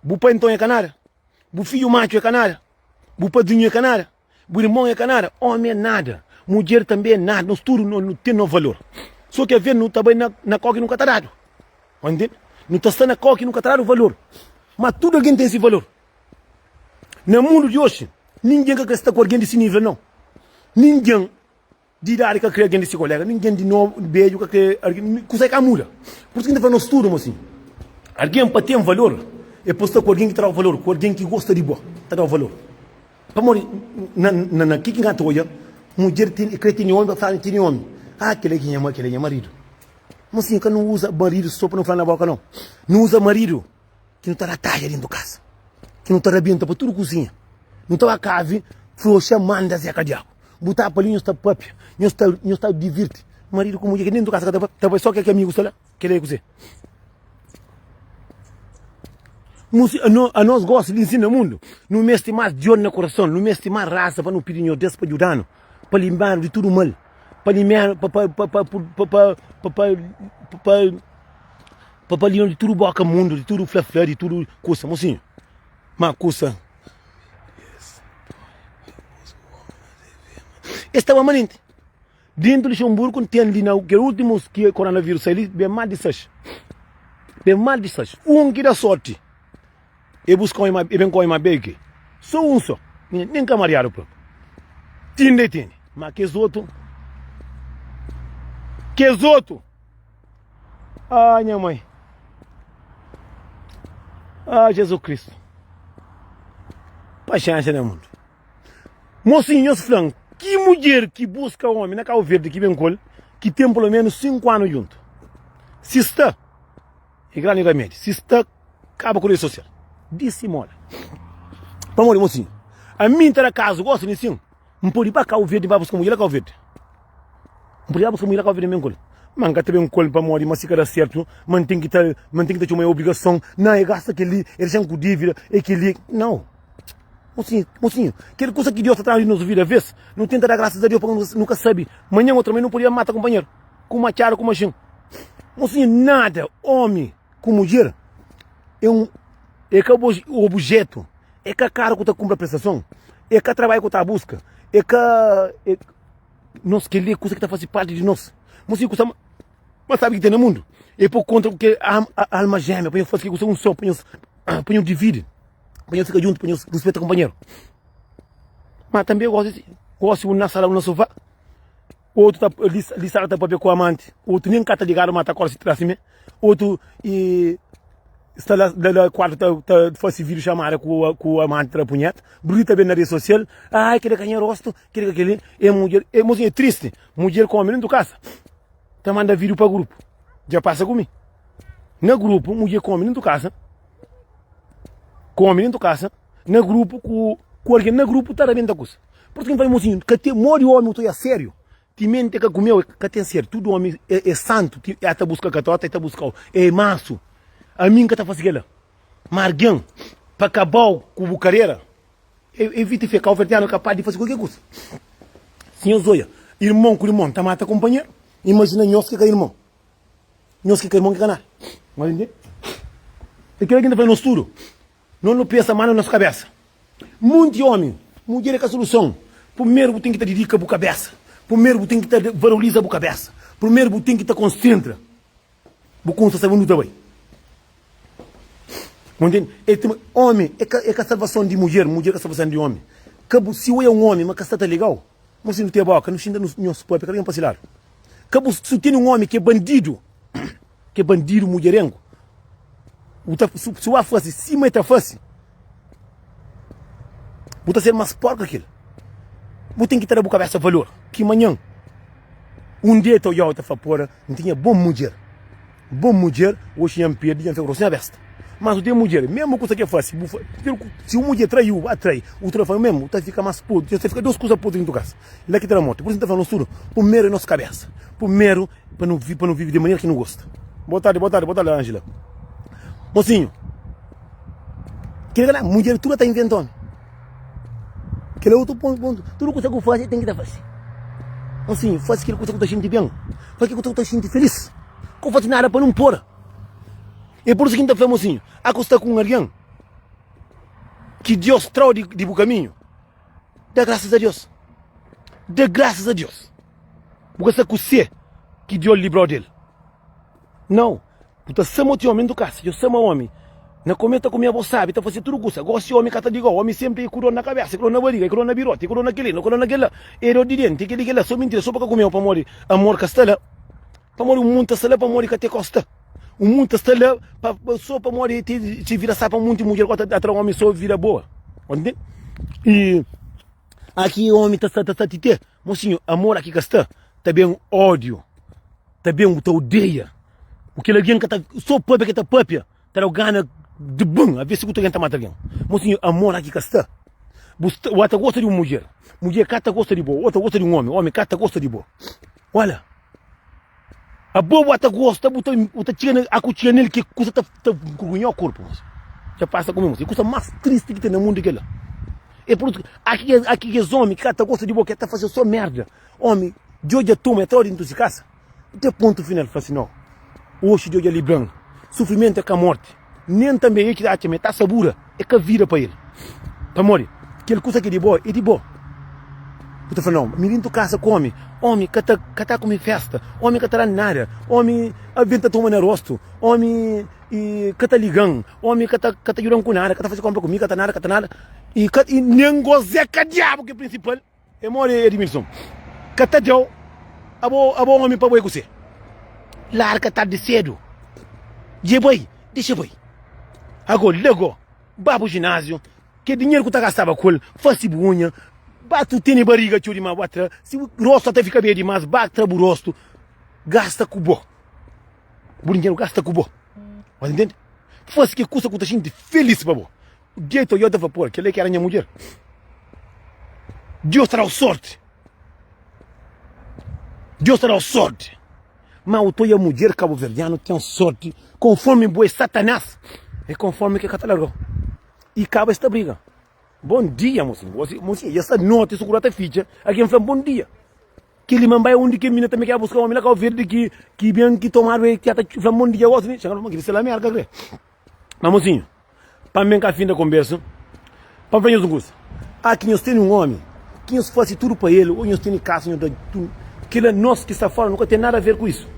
O pai então é canara. O filho macho é canara. O padrinho é canara. O irmão é canara. Homem é nada. Mulher também é nada. Nós tudo não tem no valor. Só que a ver, não está bem na coca e nunca está dado. Entende? Não está na coca e nunca está dado o valor. Mas tudo alguém tem esse valor. No mundo de hoje, ninguém quer estar com alguém desse nível, não. Ninguém de idade que quer alguém desse colega. Ninguém de novo, beijo, que quer alguém. Consegue a muda. Por isso que a gente faz nós tudo, assim. Alguém para ter um valor, é para estar com alguém que traz o valor, com alguém que gosta de boa, traz o valor. Para morrer, na que engata olha, mulher tem homem, fala tem homem. Ah, aquele é marido. Mas assim, que não usa marido só para não falar na boca, não. Não usa marido que não está na talha dentro da casa. Que não está rabenta para tudo cozinha. Não está a cave, frouxa, manda Zé Cadiaco. Botar para ali, não está papi, não está divirte. Marido com mulher que dentro da casa, está só que é amigo, sei lá, que ele é cozinha. A nós gosta de ensinar o mundo. Não mexe mais de olho no coração, não mexe mais raça para não pedir meu Deus para ajudar, para limpar de tudo mal, para limpar, para limpar de tudo boca mundo, de tudo flaflé, de tudo coisa, mocinho. Mas coisa. Estava manente. Dentro de Luxemburgo tem ali que o último que o coronavírus ali, bem mais de 6. Bem mais de 6. Um que dá sorte. E busca uma bag. Só um só. Nem camariado próprio. Tem. Mas que os outros. Ai, minha mãe. Ah, Jesus Cristo. Paciência no mundo. Mocinho, flan, que mulher que busca homem na Cabo Verde, que vem col, que tem pelo menos 5 anos junto. Se está, é grande remédio, se está, acaba com a rede social. Dissimula. Para morrer, mocinho. A mim, ter a casa, gosto disso. Não pode ir para Cabo Verde, vai buscar mulher na Cabo Verde. Não pode ir buscar mulher na Cabo Verde, mesmo col. Manga também col para morrer, mas se cada certo, mantém que ter uma obrigação. Não, é gasta aquele, eles são com dívida, aquele, não. Mocinho, aquela coisa que Deus está trazendo nos vida, vês? Não tenta dar graças a Deus porque nunca sabe. Amanhã outra também não podia matar companheiro. Com uma chara, com uma chão. Mocinho, nada, homem, com mulher, é que o objeto, é que a cara que você compra a prestação, é que a trabalho que você busca, é que, nós que é coisa que está fazendo parte de nós. Mocinho, mas sabe o que tem no mundo? É por conta que a alma gêmea, põe que você um só, põe divide. Põe fica junto, põe respeita o companheiro. Mas também eu gosto de na sala, no sofá. Outro está listado para papel com o amante. Outro nem cata de gado, mata a cola se traz assim. Outro está lá no quarto, faz vídeo chamada com o amante da punheta. Brita bem na rede social. Ai, queria ganhar rosto, queria aquele. É triste. Mulher com homem dentro de casa. Tá manda vídeo para o grupo. Já passa comigo. No grupo, mulher com homem dentro de casa. Com o menino da casa, no grupo, com alguém no grupo, está bem da coisa. Porque quem fala, mocinho, que te mori o homem, tu é sério. Te mente que comeu, que tem sério. Tudo homem é santo, é até buscar catota, é buscar, é maço. A mim que está fazendo ela. Marguém, para acabar com o carreira, evite ficar ofertando capaz de fazer qualquer coisa. Senhor Zoia, irmão com irmão, tá mata companheiro. Imagina nós que é irmão. Nós que é irmão que canal. Mas entende? É que alguém está fazendo estudo. Não pensa mais na nossa cabeça. Muito homem, mulher é a solução. Primeiro tem que estar dedica a cabeça. Primeiro tem que estar valoriza a cabeça. Primeiro tem que estar concentra. Porque sabe muito bem. Entende? Homem é a salvação de mulher, mulher é a salvação de homem. Se eu é um homem, mas que está legal, mas se não tem a boca, não xinga no se pode, porque alguém passa lá. Se tem um homem que é bandido mulherengo, se o fosse, se meta fosse, você ser mais porco aquilo. Você tem que ter a boca aberta valor. Que amanhã, dia eu ia fora, não tinha boa mulher. Boa mulher, hoje ia perder, ia ficar sem a besta. Mas o tem mulher, mesmo que você faça, se uma mulher traiu, atrai, o telefone mesmo, você fica mais podre, você fica duas coisas podres dentro da casa. Ele aqui está na morte. Por isso está falando tudo. Primeiro é nossa cabeça. Primeiro, para não viver de maneira que não gosta. Boa tarde, Ângela. Mocinho, que mulher tudo está inventando. Que é outro ponto. Tudo que você faz, tem que dar fazer. Mocinho, faz aquilo que você está sentindo bem. Faz aquilo que você está sentindo feliz. Não faz nada para não pôr. É por isso que está mocinho. Acostar com alguém que Deus trau de caminho. Dá graças a Deus. Dá graças a Deus. Porque você que Deus livrou dele. Não. Porque se eu tenho homem do caso, eu sou homem. Na comenta com minha bolsa, está fazendo tudo gosta. Gosto de homem que está igual. Homem sempre curou na cabeça, curou na barriga, curou na birote, curou naquele, curou naquela. Era de dentro, aquele lá, só mentira, só para comer para morrer. Amor castela. Para morrer um mundo está lá, para morrer que até costa. Um mundo está lá, só para morrer, te vira sapa um monte de mulher, atrás homem só vira boa. Entende? E aqui o homem está te ter. Mocinho, amor aqui está. Também ódio. Também te odeia. Porque alguém que está só própria que está própria. Está gana de bom. A ver se você está matando alguém. Mocinho, amor aqui está. O outro gosta de uma mulher. Mulher cata gosta de boa. O outro gosta de um homem. O homem cata gosta de boa. Olha. A boa o outro gosta. A cutia nele que custa grunhar o corpo. Já passa comigo. É a coisa mais triste que tem no mundo. É por isso que aqui é homem que cata gosta de boa. Que está fazendo só merda. Homem, de hoje a toma, é todo dentro de casa. Até ponto final. Fala assim, não. Hoje de hoje é librando. Sofrimento é com a morte. Nem também é que dá a está sabura. É que a vida para ele. Para morrer. Aquela coisa que é de boa, é de boa. Eu estou falando, não, menino de casa come. Homem que está com festa. Homem que está na área. Homem a venta toma no rosto. Homem que está ligando. Homem que está jurando com nada. Que está fazendo compra comigo, que está nada. E nem goza que diabo que é principal. É morrer, Edmilson. Que está de a bom homem para boi com você. Larga tarde cedo. Deixa boi. Agora, logo, babo ginásio, que dinheiro que tu gastava com ele, faz unha, bate o tênis barriga, tio de uma batra. Se o rosto até fica bem demais, bate o rosto, gasta cubo. O dinheiro gasta cubo. Mas entende? Fosse que custa a gente feliz, babo. O jeito eu dava por, que ele que era minha mulher. Deus terá sorte. Deus terá sorte. Mas o tua mulher cabo-verdiano tem sorte conforme boi Satanás. É conforme que catalogou. E acaba esta briga. Bom dia, mocinho. Mocinho, essa nota, isso curata ficha. Aqui fala bom dia. Que ele manda onde que mina também quer buscar uma mina verde que bem que tomar que até fala bom dia hoje, né? Chega uma que se lá merda, crê. Mas mocinho, para mim cá fim da conversa, para ver os gostos. Aqui nós temos um homem, que nós faz tudo para ele, ou nós temos casa, que ele nós que está fora nunca tem nada a ver com isso.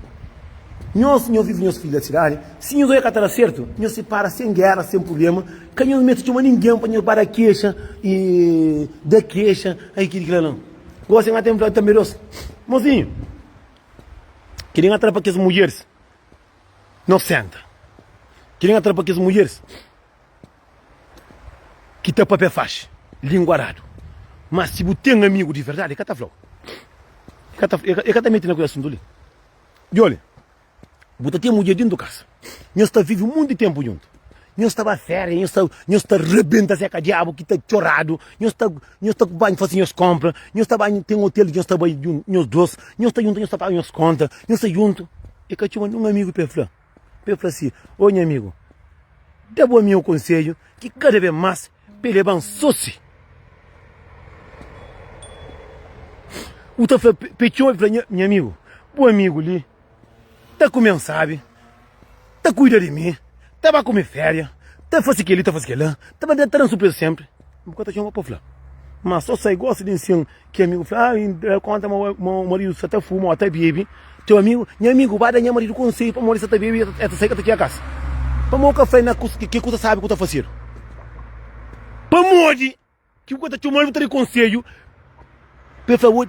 Nós vivemos nosso filho da cidade, se nós olhar que certo, nós se para sem guerra, sem problema, que nós metemos uma ninguém para nós para a queixa e da queixa, aí que não. Gostem até também rosto. Mozinho, querem atrapalhar que as mulheres não sentam. Querem atrapalhar que as mulheres que tem papel faz, linguarado. Mas se você tem um amigo de verdade, é que está falando. É que está metendo com o assunto ali. E olha, você tem mulher dentro da casa. Nós está vivendo muito tempo junto. Nós estava férias, nós está rebenta seca diabo que está chorado. Nós está banho fazendo as compras. Nós está banho tem um hotel, nós está banho nós dois. Nós está junto, nós está pagando as contas. Nós está junto. E que tinha um amigo para falar. Para falar assim, ô meu amigo, dá bom meu conselho que cada vez mais peleban soci. O tá pechou e falou, meu amigo, bom amigo ali, tá comendo sabe, tá cuida de mim, tá para comer férias, tá fazendo aquilo, tá fazendo aquilo, tá para dar surpresa sempre. Mas quando eu vou falar, mas só sai gosta de ensinar que amigo fala, conta meu marido até fuma, até bebe, teu amigo, meu amigo vai dar meu marido conselho para morir até bebe, até sair daqui a casa. Para o café na que coisa sabe que tá fazendo. Para morrer, que o que tá chamando de conselho, por favor,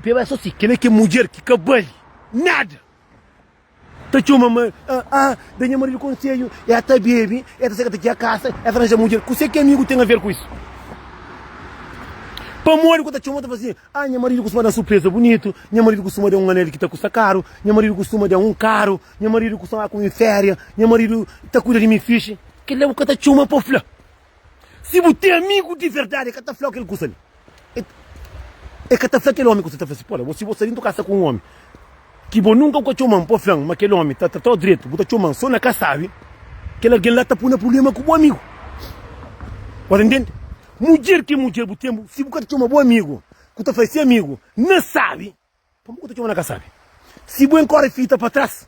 pela só se que mulher que cabale, nada. Tá chamando, da minha marido conselho, é até bebe, é até sair daqui a casa, é arranjar mulher, que sei que amigo tem a ver com isso. Para morrer, quando tá chamando, tá fazendo, meu marido costuma dar surpresa bonito, meu marido costuma dar um anel que tá custa caro, meu marido costuma dar um caro, meu marido costuma comer férias, meu marido tá cuidando de mim fiche, que leva o que tá chamando para falar. Se você tem amigo de verdade, é que tá falando que ele custa ali. É que tá falando aquele homem que você tá falando, porra, se você não casa com um homem, que você nunca o chamando para falar, mas aquele homem tá todo direito, você tá chamando só na casa, sabe, que alguém lá tá pondo problema com o amigo. Pode entender? Mulher que mulher, se você tem um bom amigo, que você faz ser amigo, não sabe, como você tem uma casa, sabe? Se você corre fita para trás,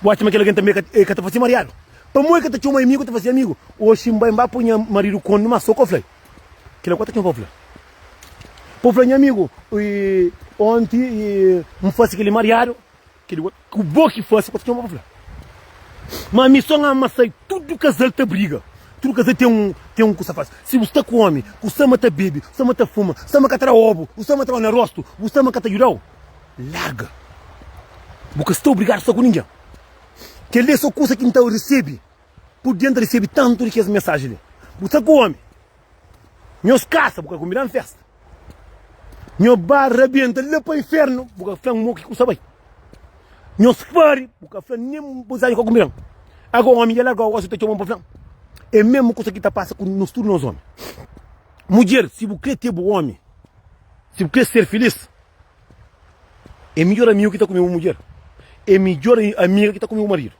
você acha que alguém também que tá fazendo mariado. Para muito que tem um amigo, que fazia amigo, hoje vai pôr marido com uma soco flei. Que ele tem um povo. Povo meu amigo, ontem não fosse aquele mariado, que o bom que fosse, que tinha um povo. Mas a missão é amassar tudo casal te briga. Tudo casal tem um que faz. Se você está com homem, você mata bebe, você mata fuma, você mata catra ovo, você mata na rosto, você mata jurau, larga. Porque estou obrigado só com ninguém. Que ele só coisa que então recebe. Por dentro recebe tanto que as mensagens ali. Você com homem. Meus caça, porque combinam festa. Meu bar rebenta lá para o inferno, porque foi um moque que você vai. Meus fari, porque foi nem posar com combinam. Agora o homem já largou, você tem um bom plano. É mesmo coisa que está passando com nos turnos homens. Mulher, se você quer ter bom homem, se você quer ser feliz, é melhor amigo que está com a mulher. É melhor amiga que está com o marido.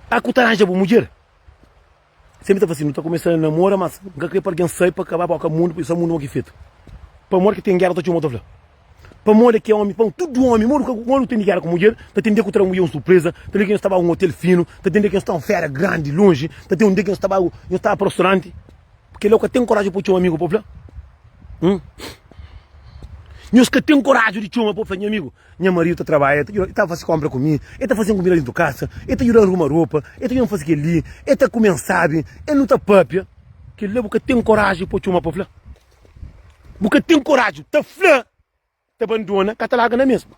A que está arranjando mulher. Sempre está fazendo, está começando a namorar, mas nunca queria para alguém sair para acabar com o mundo, porque esse mundo não é feito. Para morrer que tem guerra, estou te para morrer que é homem, para tudo homem, morrer tem guerra com mulher, está tendo que ter uma surpresa, está tendo que estava um hotel fino, está tendo que estar uma férias grande, longe, está tendo que estava para o restaurante, porque ele tem coragem para o amigo, para Nós que tem coragem de chamar para meu amigo. Meu marido trabalha, ele está fazendo compra comigo, ele está fazendo comida dentro de casa, ele está ajudando a arrumar roupa, ele está fazendo aquilo ali, ele está comendo, sabe, ele não está papia. Que ele porque tem coragem para chamar para falar. Porque tem coragem, está flã, está abandona, que está larga na mesma.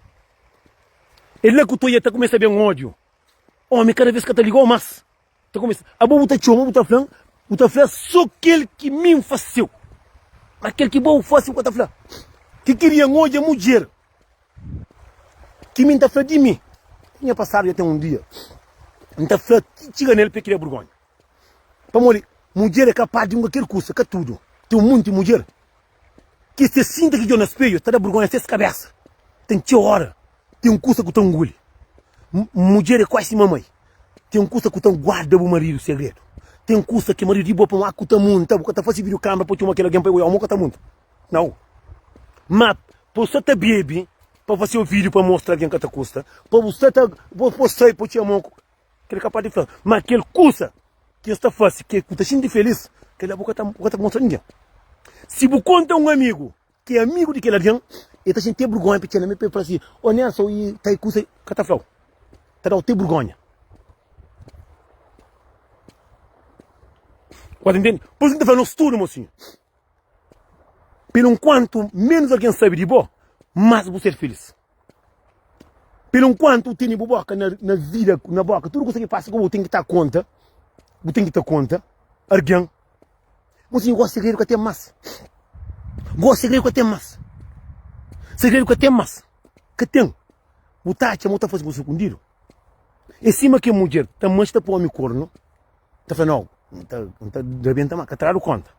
Ele é que tu está começando a ver um ódio. Homem, cada vez que está ligado, mas está começando. A boa está chamando, está flã só aquele que me fazeu. aquele que bom fosse enquanto falar. Que queria hoje a mulher. Que me está falando de mim. Tinha passado até um dia. Então falando que chega nele para querer vergonha. Para morrer, mulher é capaz de um aquele curso, que é tudo. Tem um monte de mulher. Que se sinta que eu no espelho, está da vergonha, se cabeça. Tem que hora. Tem um curso que tem engole. Mulher é quase mamãe. Tem um curso que tem guarda o marido segredo. Tem um curso que o marido diz para um aco tá muito, porque tá fazendo vídeo câmera para uma aquele alguém para eu amo tá muito. Não. Mas para você tá bebê, para fazer o vídeo para mostrar alguém que tá custa, para você tá você para te amar, que ele é capaz de falar. Mas aquele curso que está fácil, que tá sendo feliz, que ele boca tá mostrando ninguém. Se você conta um amigo que é amigo de aquele alguém, ele está sentindo vergonha para me falar assim, ô Nelson, e tá aí curso que tá falando. Tá dando vergonha. Pode entender? Por isso que nós tudo, mocinho. Pelo quanto menos alguém sabe de bom, mais você é feliz. Pelo quanto tem boca na vida, na boca, tudo que você passa, como tem que estar conta, você tem que estar conta, alguém. Mocinho, gosta de segredo que até mais. Gosta de segredo que até mais. Segredo que até mais. Que tem. O Tati, a moça faz você escondido. Em cima que a mulher, está mancha para o homem corno, está falando, não está devendo mais, que trago conta.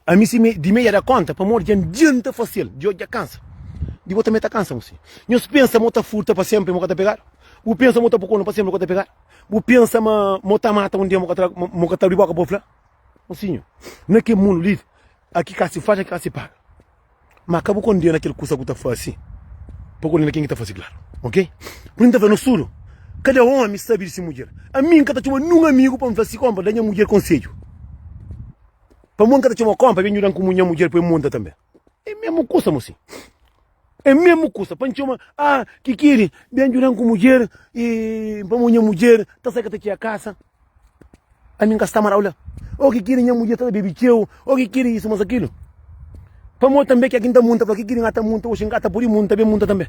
A mim se de meia da conta, para morrer adianta fácil, de hoje já cansa. De outra meta cansa, mocinho. Não se pensa, mota furta para sempre, moca te pegar. O pensa, mota pouco para sempre, moca te pegar. O pensa, mota mata um dia, moca te riboca para falar. Mocinho, não é que mundo livre, aqui cá se faz, aqui cá se paga. Mas acabou com o dia naquele curso que está fazendo. Pouco ninguém está fazendo, claro. Ok? Por isso, no sul, cada homem sabe de si mulher. A mim, cada tinha um amigo para me fazer compra, da minha mulher conselho. Para mim, cada tinha uma compra, vem com minha mulher para o mundo também. É mesmo coisa, mocinho. É mesmo coisa. Para uma, que querem, vem com mulher, e para minha mulher, está saindo aqui a casa. A mim, está maravilha. Ou que querem, minha mulher está bebendo, ou que querem isso, mas aquilo. Para mim também, que aqui está muito, para que querem até muito, ou xingata por muito, também muito também.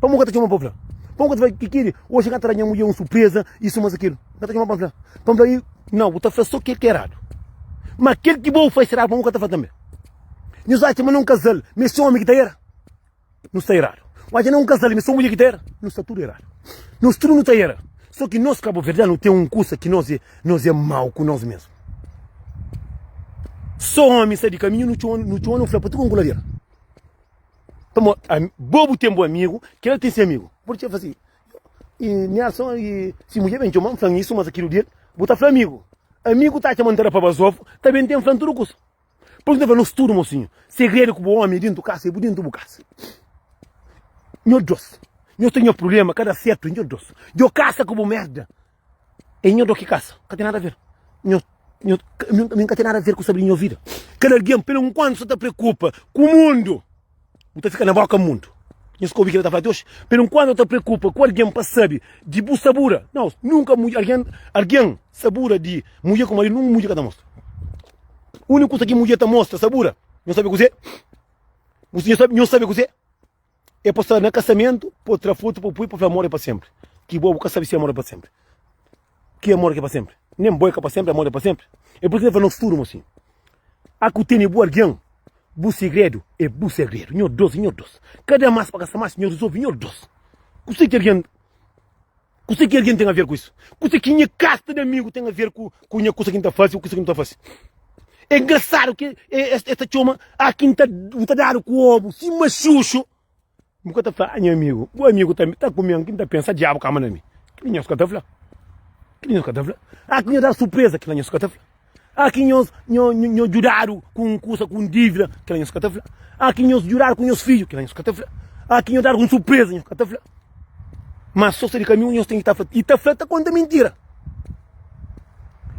Para mim, cada uma povo. Para mim, que querem, ou xingata a minha mulher, uma surpresa, isso, mas aquilo. Cada uma povo. Para mim, não, você faz só o que é errado. Mas aquele que bom faz errado, para mim, cada faz também. Não sei, mas não casal, mas sou homem que está errado. Não está errado. Mas não casal, mas sou mulher que está errado. Não está tudo errado. Nós tudo não está errado. Só que nós, Cabo Verde, não tem um curso que nós é mau com nós mesmos. Só homem sai de caminho, não flapa tudo com goladeira. Bobo tem um amigo, que ele tem esse amigo. Por que assim? E Nelson, se mulher vem chamar, fala isso, mas aquilo dele, botar para amigo. Amigo está chamando para Bazov, também tem falando tudo curso. Por isso, nós tudo, mocinho. Segredo com o homem dentro do casa, dentro do casa. Meu Deus. Eu tenho problema, cada certo, meu Deus. Eu caça como merda. É eu que caça. Não tem nada a ver. Não tem nada a ver com sobre a minha vida. Cada alguém, pelo quanto você te preocupa com o mundo, você fica na boca do mundo. Não sei o que ele está falando hoje. Pelo quanto te preocupa com alguém para saber de boa sabura. Não, nunca alguém sabura de mulher com marido, não mulher que te mostra. O único coisa que mulher te mostra, sabura. Não sabe o que é? Você não sabe o que é? É passar no casamento, para outra foto, para amor é para sempre. Que boa, nunca sabe se amor é para sempre. Que amor é para sempre. Nem boa é para sempre, amor é para sempre. É por isso que no futuro, mocinho. A que tem boa alguém, bom segredo, é bom segredo. Meu Deus. Cada mais para gastar mais, meu resolve, meu Deus. Você que alguém tem a ver com isso. Você que minha casta de amigo tem a ver com a coisa que está fazendo, com a coisa que não está fazendo. É engraçado que esta chama, quem está dando com o ovo, se machucho. Nunca está falando, meu amigo, o amigo está comigo, quem está pensando, diabo, calma na mim. Que nem os que está falando. Quem dá surpresa, que nem os que está falando. Quem nos ajudaram com coisa, com dívida, que nem os que está falando. Quem nos ajudaram com os filhos, que nem os que está falando. Quem nos ajudaram com surpresa, que nem os que está falando. Mas só se de caminho, nós temos que estar falando. E está falando conta mentira.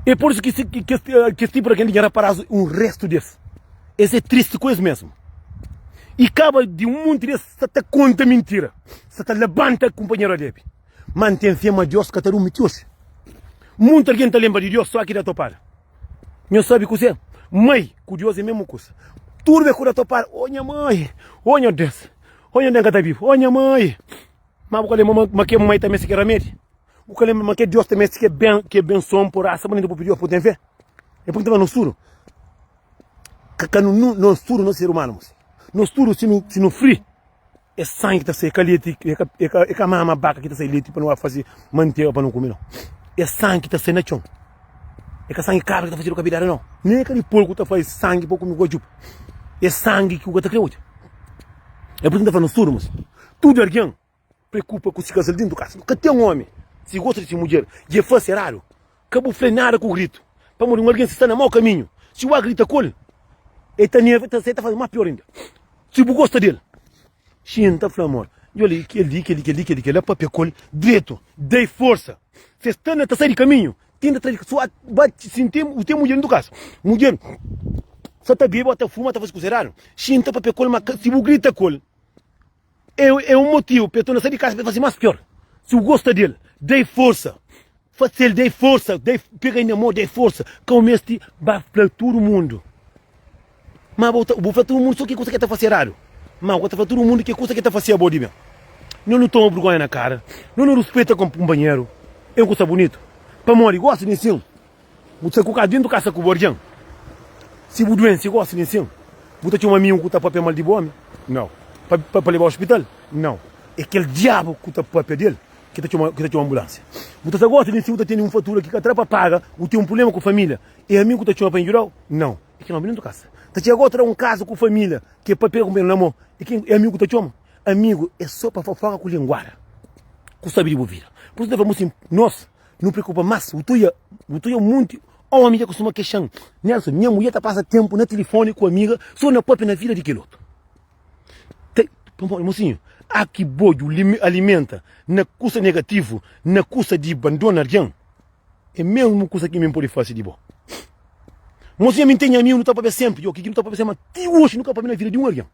É por isso que esse tipo de dinheiro para um resto desse. Esse é triste coisa mesmo. E acaba de um monte desse, você te conta mentira. Você te levanta, companheiro dele. Mantém fé a Deus que te metió. Muita gente lembra de Deus só aqui da topar. Não sabe o que é? Mãe, com Deus é a mesma coisa. Tudo é com a topar. Olha mãe, olha Deus. Olha onde está vivo. Olha mãe. Mas o que lembra que a mãe também se quer remédio. O que lembra que Deus também se quer benção por essa maneira para Deus poder ver. É porque estava no suro. Que não estudo no ser humano. Não estudo se não free. É sangue que está saindo, é a mama vaca que está saindo leite para não fazer manteiga para não comer, não. É sangue que está saindo na chão. É que sangue cabra que está fazendo cabidara, não. Nem aquele porco que está fazendo sangue para comer guajup. É sangue que o gata criou. É por isso que está falando estudo, mas tudo alguém preocupa com se casar dentro do casa. Nunca tem um homem, se gosta de ser mulher, e é fácil, é raro. Acabou frenada com o grito. Para morrer alguém se está no mau caminho. Se o grita com ele, ele está fazendo mais pior ainda. Se você gosta dele, Xinta, Flamor. E olha, que ele, papel col, direito, dei força. Você está na sair de caminho, tenta trazer sua bate, sentir o teu mulher do caso. Mulher, só está bêbado, até fuma, está fazendo cozerar. Xinta, papel col, mas se você grita col, é um motivo para tu sair de casa para fazer mais pior. Se você gosta dele, dei força. Faça ele, dei força, pega em amor, dei força. Como este, vai para todo mundo. Mas vou fazer todo mundo só que coisa que está fazendo raro. Mas vou fazer todo mundo que coisa que está fazendo body mesmo. Não toma vergonha na cara. Não respeita como companheiro. É uma coisa bonita. Para morrer, gosta de ensino. Você colocar dentro do caça com o borjão. Se você doente, gosta de ensino. Você tinha um amigo que está papel mal de bom? Não. Para levar ao hospital? Não. É aquele diabo que está papel dele que está uma ambulância. Você gosta de ensino, você tem uma fatura que a trapa paga, você tem um problema com a família. É amigo que está uma pendural? Não. É que não dentro do caça. Você agora um caso com a família, que é para pegar o meu namoro, é amigo que chama. Amigo é só para fofoca com linguagem, com saber de vida. Por isso, devemos assim, nós, não preocupa mais, o teu é muito, a amiga costuma queixar. Nelson, minha mulher está passando tempo no telefone com a amiga, só na própria vida de aquele outro. Mocinho, aqui boio alimenta, na custa negativo, na custa de abandono alguém, é mesmo coisa que me pode fazer de bom. Mocinha, me tem amigo, não está para ver sempre. Eu que não está para ver sempre. Até hoje nunca para ver na vida de um alguém.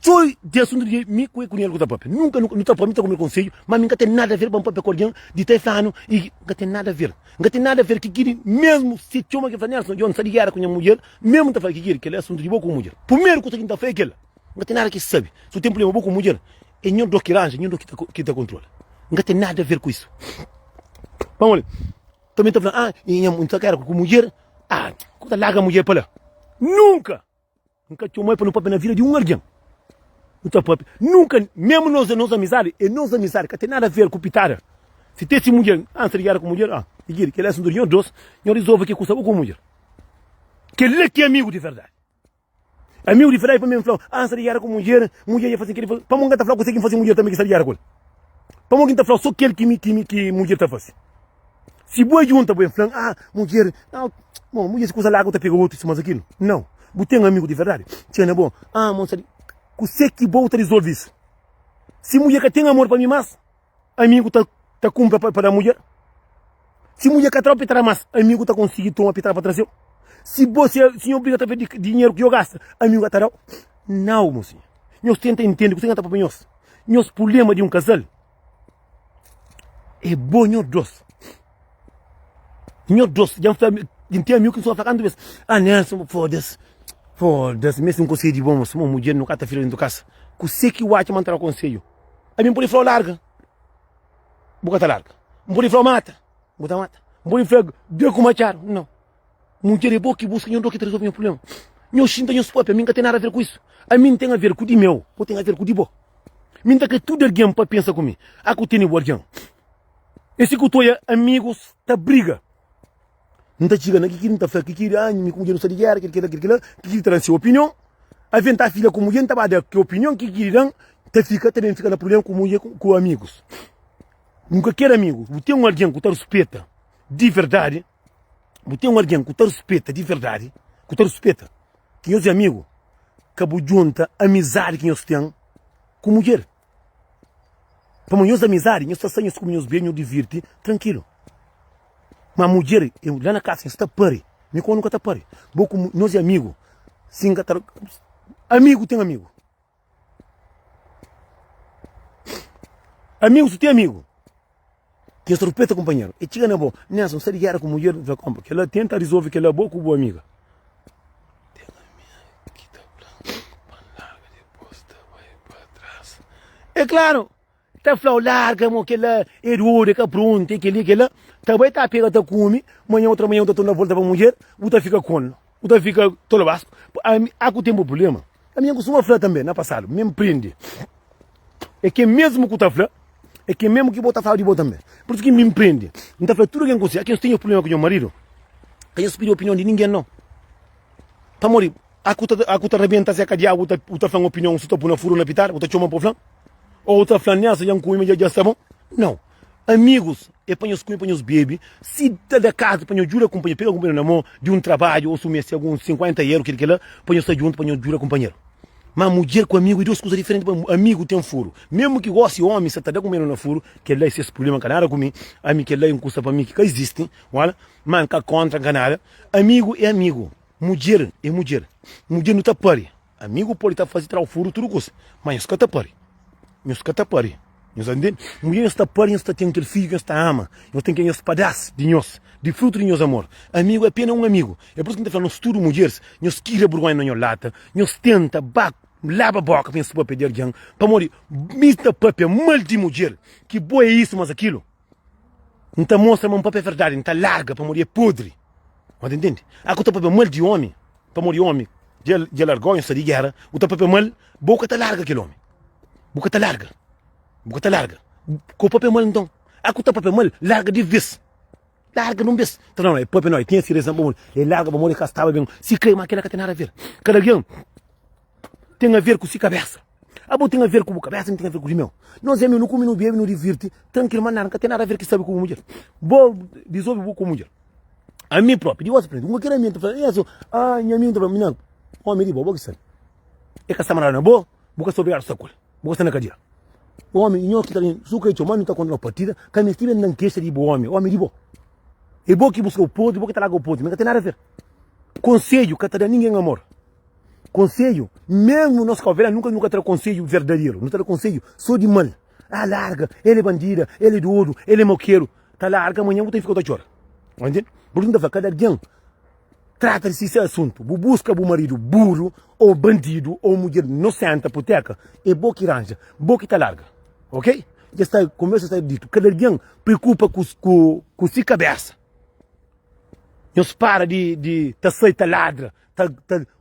Só de assunto de mim com ele que está para ver. Nunca está para mim, está com o meu conselho. Mas nunca tem nada a ver com o papel com alguém de ter falando. E nunca tem nada a ver. Nunca tem nada a ver que queria, mesmo se chama que Nelson, eu não sabia que era com a mulher, mesmo está falando que queria, que ele é assunto de boa com a mulher. Primeiro coisa que está fazendo é aquela. Nunca tem nada que se sabe. Se tem problema com a mulher, é nenhum do que arranja, nenhum do que está controla. Nunca tem nada a ver com isso. Vamos lá. Também está falando, não está com a mulher. Quando larga a mulher para lá. Nunca tinha uma para não papel na vida de um alguém. Nunca, mesmo nós amizades, que tem nada a ver com pitara. Se tem essa mulher, se ligar com a mulher, que ele é um durião doce, eu resolvo que custa com a mulher. Que ele é que é amigo de verdade. Amigo de verdade para mim, se ligar com a mulher ia fazer aquele. Para mim, está falando que você fazer mulher também que se ligar com ele. Para mim, está falando só aquele que mulher está fazendo. Se boa junta, boa falando, mulher, mulher se coisa lá, outra pega outro, mas aquilo. Não. Você tem um amigo de verdade. Tinha bom. Moça, você que bom resolve isso. Se mulher que tem amor para mim, mas amigo tá cumpre para a mulher. Se mulher que troca para mais, amigo tá conseguindo tomar para trazer. Se você obriga a pedir dinheiro que eu gasto, amigo tá não, mocinha. Nós tentamos entender que você está para nós. Nós problema de um casal é bom nós dois. Nós dois, já tem amigo que só falando vezes. Nelson, foda-se, mesmo um conselho de bom, uma mulher nunca está filha dentro da casa. Que sei que o acha manter o conselho. A mim pode falar larga, boca larga. Pode falar mata, boca mata. Pode falar deu com machar, não. Mulher é boa que busca nenhum que resolve o problema. Meu xinta, meu spot, a mim não tem nada a ver com isso. A mim tem a ver com o de meu, ou tem a ver com o de bom. Mim tá que tudo alguém para pensar comigo. A que tem o alguém. Esse que eu tô amigos, tá briga. Não está chegando aqui, não está falando que me como não sabe que traz sua opinião. A gente está filha com mulher, não está que opinião que querem, também fica no problema com mulher, com amigos. Nunca quer amigo. Você tem um alguém que te respeita de verdade. Você tem um alguém que te respeita de verdade, que te respeita. Que eu sou amigo, que você junta amizade que nós temos com mulher. Para nós amizade, nós saímos com nós bem, nós divirte, tranquilo. Mas a mulher, lá na casa, está pare. Me conta nunca está pare. Nós é amigo. Sim, amigo tem amigo. Amigo, se tem amigo. Que se respeita companheiro. E chega na boa. Nelson, se ligar com a mulher, que ela tenta resolver que ela é boa com boa amiga. Tem a minha que está larga, depois vai para trás. É claro. Está falando larga, que ela é dura, que pronta, que ela também está pegando, está come. Outra manhã, está na volta para a mulher, outra fica com ela. Uta fica todo vasco. Há que tem um problema. A minha costuma falar também, na passado, me prende. É que mesmo que eu falar, é que mesmo que eu botar falar de boa também. Por isso que me prende. Então, tudo que eu consigo, aqui eu tenho problema com o meu marido. Eu não pedi a opinião de ninguém, não. Para morrer, a cuta arrebenta se a cadeia, uta faz uma opinião, se tu põe na furo na pitar, uta chama para o flan. Ou uta flan nessa, já com já está bom. Não. Amigos, é para os cunhos, para os bebês. Se da casa, para os jura companheiro, pega o companheiro na mão de um trabalho, ou sumir alguns 50 euros, que ele lá, para os junto, para os jura companheiro. Mas mulher com amigo é duas coisas diferentes. Amigo tem um furo. Mesmo que goste de homem, você está comendo no furo, que ele esse problema que nada comigo, amigo que ele encusta para mim, que existe, olha, manca contra canada. Amigo é amigo. Mulher é mulher. Mulher não está pare. Amigo pode estar fazendo o furo, tudo coisa. Mas não está pare. Não está pare. Mulher está pare, está tendo aquele filho, está ama. Eu tenho que ir pedaço de nós. De fruto de nosso amor. Amigo é apenas um amigo. É por isso que a gente fala, nós tudo mulheres, nós queremos vergonha na nossa lata, nós tenta, lava a boca, pensa para pedir alguém, para morrer, mista papel, mal de mulher, que boa é isso, mas aquilo. Então mostra um papel verdade, então larga, para morrer, é podre. Entende? Aqui está papel mal de homem, para morrer homem, de largou, de guerra, o papel mal, boca está larga aquele homem. Boca está larga. Boca está larga. Com o papel mal então. Aqui está papel mal, larga de vez. Larga não vez. Então não, é papel não, tem esse exemplo, é larga para morrer, estava bem, se crê, mas aquela que tem nada a ver. Cada alguém tem a ver com si cabeça. A boa tem a ver com a cabeça, não tem a ver com o meu. Nós é meu, não come, não bebe, não divirte, tranquilo, mas não tem nada a ver que sabe com a mulher. Boa, desolve boa com a mulher. A mim próprio, de outro frente, uma que era minha, minha minha, não, homem de boa, que sabe. É que essa manhã não é boa, boa sobre a sacula, boa está na cadeira. O homem, não que está ali, suca e chama, não está contando a partida, que a minha estima não queixa de boa homem de boa. É boa que busca o podre, boa que está lá com o podre, mas não tem nada a ver. Conselho, que está dando ninguém amor. Conselho, mesmo nós caveira nunca terá conselho verdadeiro, não terá conselho só de mal. Ah, larga, ele é bandida, ele é duro, ele é moqueiro. Tá larga, amanhã você fica outra hora. Entende? Por isso, cada alguém trata-se esse assunto. Busca o marido burro, ou bandido, ou mulher inocente, puteca, é boa que arranja, boa que tá larga. Ok? Já está, como eu está dito, cada alguém preocupa com si cabeça. Não se para de tá sai, tá ladra,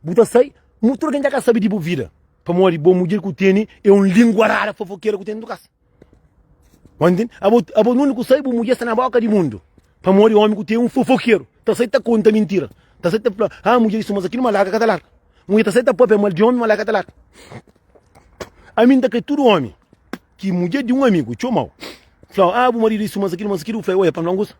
buta sai. Muito alguém já sabe de boa vida. Para morrer, boa mulher que tem é um língua rara fofoqueira que tem no caso. Entende? A boa único sai, boa mulher está na boca do mundo. Para morrer, homem que tem um fofoqueiro. Tá sai, tá conta mentira. Tá sai, tá mulher isso, mas aqui não larga, cada larga. Mulher tá sai, tá papel mal de homem, mas larga, cada larga. A mim tá que tudo homem. Que mulher de um amigo, chomau. Fala, boa marido isso, mas aquilo, foi, olha, para não gostar.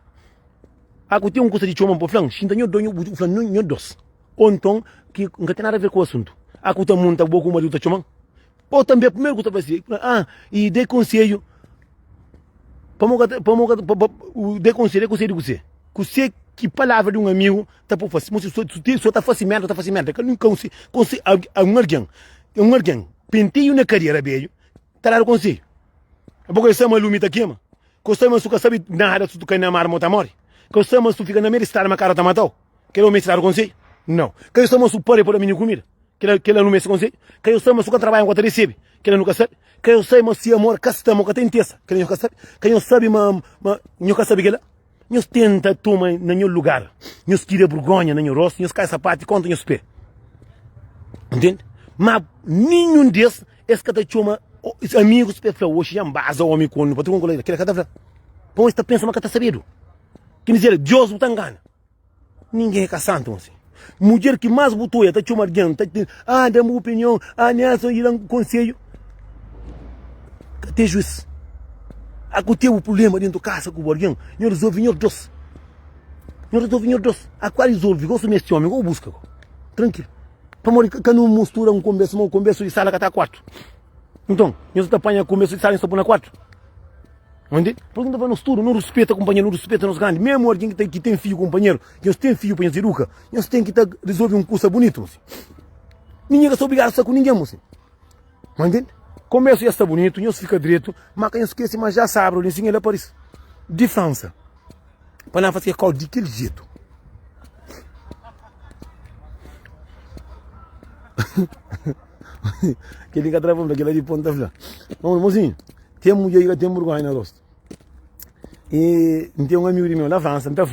Que tem um custo de chomau para flan, xinta nho donho, flan nho dos. Ou então, que não tem nada a ver com o assunto. A que está muito boa com o marido está chamando. Ou também, primeiro que está fazendo, e dê conselho, dê conselho com você. Que você, que palavra de um amigo, está por fazer, se só está fazendo merda, que não conselho, um alguém, penteio na carreira, beijo, está lá o conselho. É porque você é uma lumita aqui, mano. Que você não sabe nada, se tu cai na mar, mota morre. Que você não fica na meia, está na cara, tá matado. Quero me tirar o conselho? Não. Que eu estamos supor por a minha comida. Que ela não me conselho. Que eu estamos que trabalha enquanto recebe. Que ela nunca sabe. Que eu sei, mas se amor, que estamos, que tem tesa. Que ela nunca sabe. Que eu sabe, mas nunca sabe que ela. Nós tenta tomar no meu lugar. Nós tira vergonha no meu rosto. Nós cai sapato e conta nos pés. Entende? Mas nenhum desses é que te chama amigos para falar, hoje já basa o homem com o patrão colega. Que ele está falando. Põe esta pensa, mas que está sabendo. Quer dizer, Deus não está engana. Ninguém é caçante, assim. Mulher que mais botou, está chamando alguém, dá uma opinião, nessa, e dá um conselho. Até juiz. Aqui tem o problema dentro da casa com o alguém, não resolve nenhum doce. Não resolve nenhum doce. A qual resolve, gosto desse homem, ou busca. Tranquilo. Para morrer, que não mistura um começo de sala que está a quarto. Então, nós apanha começo de sala e só põe na quarto. Entende? Porque não estudo, não respeita a companheiro, não respeita os grandes. Mesmo alguém que tem filho, companheiro, que eles têm filho para educar, eles têm que resolver um curso bonito. Assim. Ninguém vai se obrigar a estar com ninguém. Assim. Entende? Começa já está bonito, eles ficam direito, mas quem esquece, mas já sabe, eles ensinam para isso. De França. Para não fazer qual de aquele jeito. Aquele que atravessa daquela de ponta lá. Vamos, mozinho. Tem mulher que tem vergonha na rosto. E tem um amigo meu na França, então,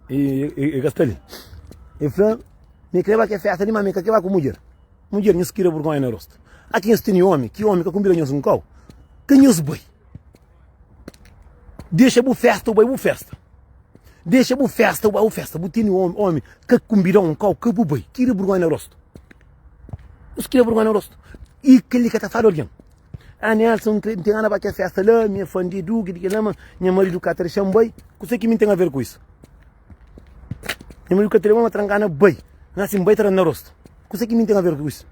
e Castelho. E falou, Me creva que festa de mami que vai com mulher. Mulher não se queira vergonha na rosto. Aqui nós tem homem, que homem que combina nós um cão. Que nós boi. Deixa bu festa, o bu festa. Deixa bu festa, o festa. Bu tem homem que combina um cão, que bu boi. Queira vergonha na rosto. Nós queira vergonha na rosto. E que ele que tá falando. A Nelson tem nada para que festa lá, minha fã de Duque, de que lama, minha marido que tá chamando. O que me tem a ver com isso? Minha marido que tá chamando trancando boi. Nasce boi tá na rosto. O que me tem a ver com isso?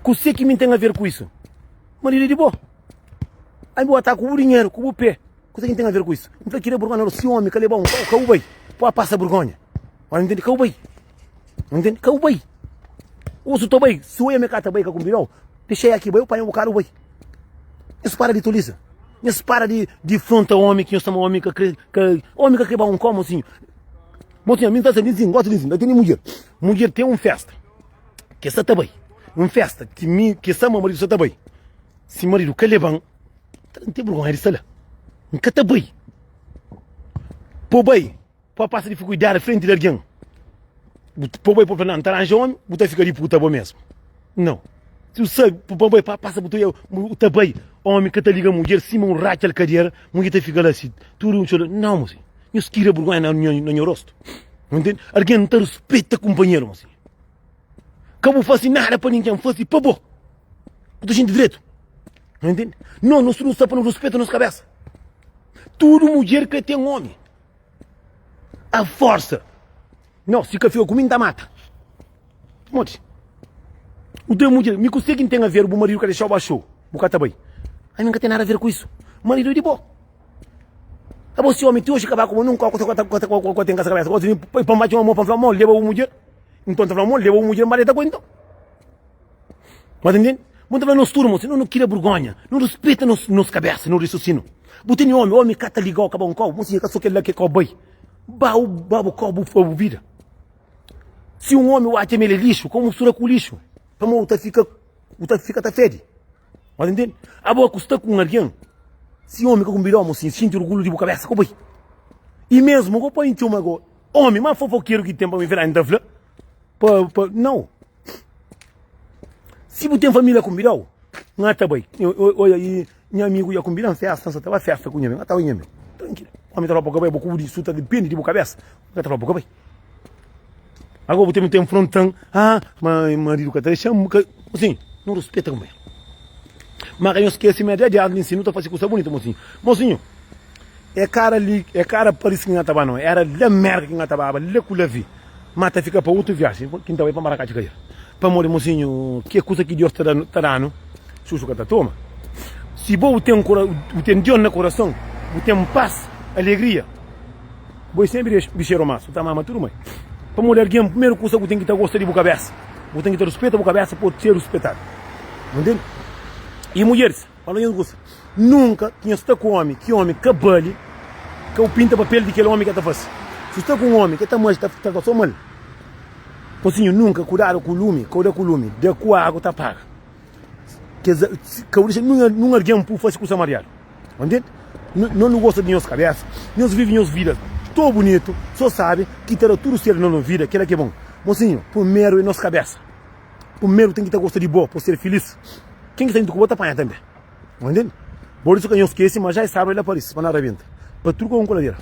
O que me tem a ver com isso? Marido de boa. Aí vou atacar com o dinheiro, com o pé. O que tem a ver com isso? Então queria vergonha se homem que leva um cão boi. Pode passar vergonha. Olha, entende? Cão boi. Entende? Cão boi. Uso tô bem, se eu ia me catar bem com o deixei aqui, eu pai o cara bem. Isso para de tolice. Isso para de fronta homem que eu chamo homem que homem que quebra um como assim. Motinha, mim tá sendo gosto de dizer, tem mulher. Mulher tem festa. Que está tá bem. Festa que sama marido está bem. Se marido que levam, não tem vergonha de sala. Que tá bem. Pô bem, pode passar de cuidar à frente de alguém. Pô boi para não arranjar homem, você fica de puta bom mesmo. Não. Se você pô boi passa por o tabai, homem que te liga mulher, cima um racha de cadeira, mulher te fica lá assim, tudo um choro. Não, moço. Eu esquira vergonha no meu rosto. Entende? Alguém não te respeita companheiro, moço. Como fosse nada para ninguém, fosse pô bom. Tu gente direito. Entende? Não, nós não sabemos respeito nas cabeças. Tudo mulher que tem homem. A força. Não, se café comigo da mata. Monte. O teu mulher, me consegue ter a ver o marido que deixou baixou. O cara bem. Aí nunca tem nada a ver com isso. Marido é de boa. A você homem, tu hoje acabar com nunca tem casa cabeça. Você põe mais uma mão para falar, leva o mulher. Então tá falando, leva o mulher, marido tá então. Mas entende? Muito bem, nós turmos, não queira vergonha. Não respeita nos cabeças, no raciocínio. Botei homem cata ligar, acaba um copo, você só quer lá que copo bem. Babo copo fogo vira. Se um homem acha ele lixo, como mistura com lixo? Como o fica tá fede. Mas entende? A boa custa com alguém. Se homem que combinou, assim, sente orgulho de boa cabeça, como bem. E mesmo, eu põe em uma agora. Homem, mas fofoqueiro que tem para me virar em Dafla? Não. Se você tem família combinou, não tá bem. Olha aí, meu amigo ia combinar festa, só tava festa com ele, até o meu. Tranquilo. Homem tá lá para o cabelo, boca de suta depende de boa cabeça. Tá lá para o cabelo. Agora você tem um frontão, mas marido que tá chama, assim, não respeita como é. Mas eu esqueci minha ideia de ensino, tá fazendo coisa bonita, mocinho. Mocinho, é cara ali, é cara parece que não tava não, era da merda que não tava, le culavi. Mas tá fica para outra viagem, quem tá aí para Maracate cair. Para morrer, mocinho, que coisa que Deus tá dando, chuchu que tá toma. Se você tem Deus no coração, você tem paz, alegria. Você sempre bicheiro maço, tá mamando tudo mais. Para mulher, a primeira coisa que tem que ter gosto de boa cabeça. Você tem que ter respeito a boa cabeça por ser respeitado. Entende? E mulheres, falando de coisa, nunca tinha estar com homem que bale, que o pinta papel de aquele homem que está fazendo. Se está com um homem que está mais, está só mal. Pocinho, nunca cuidar com o lume, de com a água está paga. Que eu disse, não alguém por fazer coisa mariado. Entende? Não gosta de nossa cabeça, nós vivemos nossas vidas. Tô bonito, só sabe que terá tudo certo na nossa vida, que é bom. Mocinho, primeiro é nossa cabeça. Primeiro tem que ter gosto de boa, para ser feliz. Quem que tem que botar apanhar também. Entende? Por isso que eu esqueci, mas já sabe ele para isso, para não arrebentar. Para tudo com coladeira.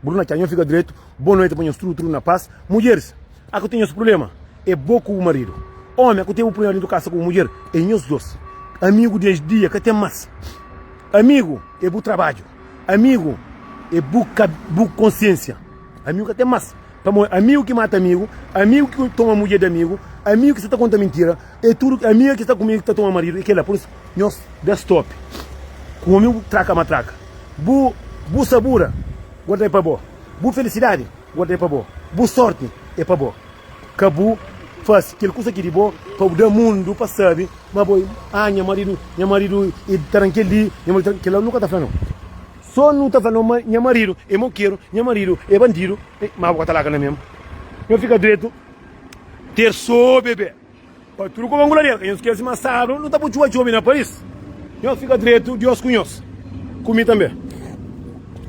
Bruna, que a fica direito, boa noite, põe tudo na paz. Mulheres, a que tem esse problema, é boa com o marido. Homem, a que tem o problema de casa com a mulher, é nós dois. Amigo desde dia, que tem mais. Amigo, é bom trabalho. Amigo, é boa consciência. Amigo que tem mais. Amigo que mata amigo, amigo que toma mulher de amigo, amigo que está conta mentira, é tudo, amigo que está comigo que está tomando marido, e que é por isso, nós, desktop. Com o amigo, traca matraca. Bu sabura, guarda aí para boa. Bu felicidade, guarda aí para boa. Bu sorte, é para boa. Cabu, faz aquele coisa aqui de boa, para o mundo, para saber, mas boi, minha marido, é tranquilo, que ela nunca está falando. Só não está falando, minha marido é moqueiro, minha marido é bandido, mas vou estar lá mesmo. Eu fico direito, terçou, bebê. Para tudo com a angularia, eu esqueci, mas sábado, não está por chuva na Paris. Eu fico direito, Deus conhece. Comi também.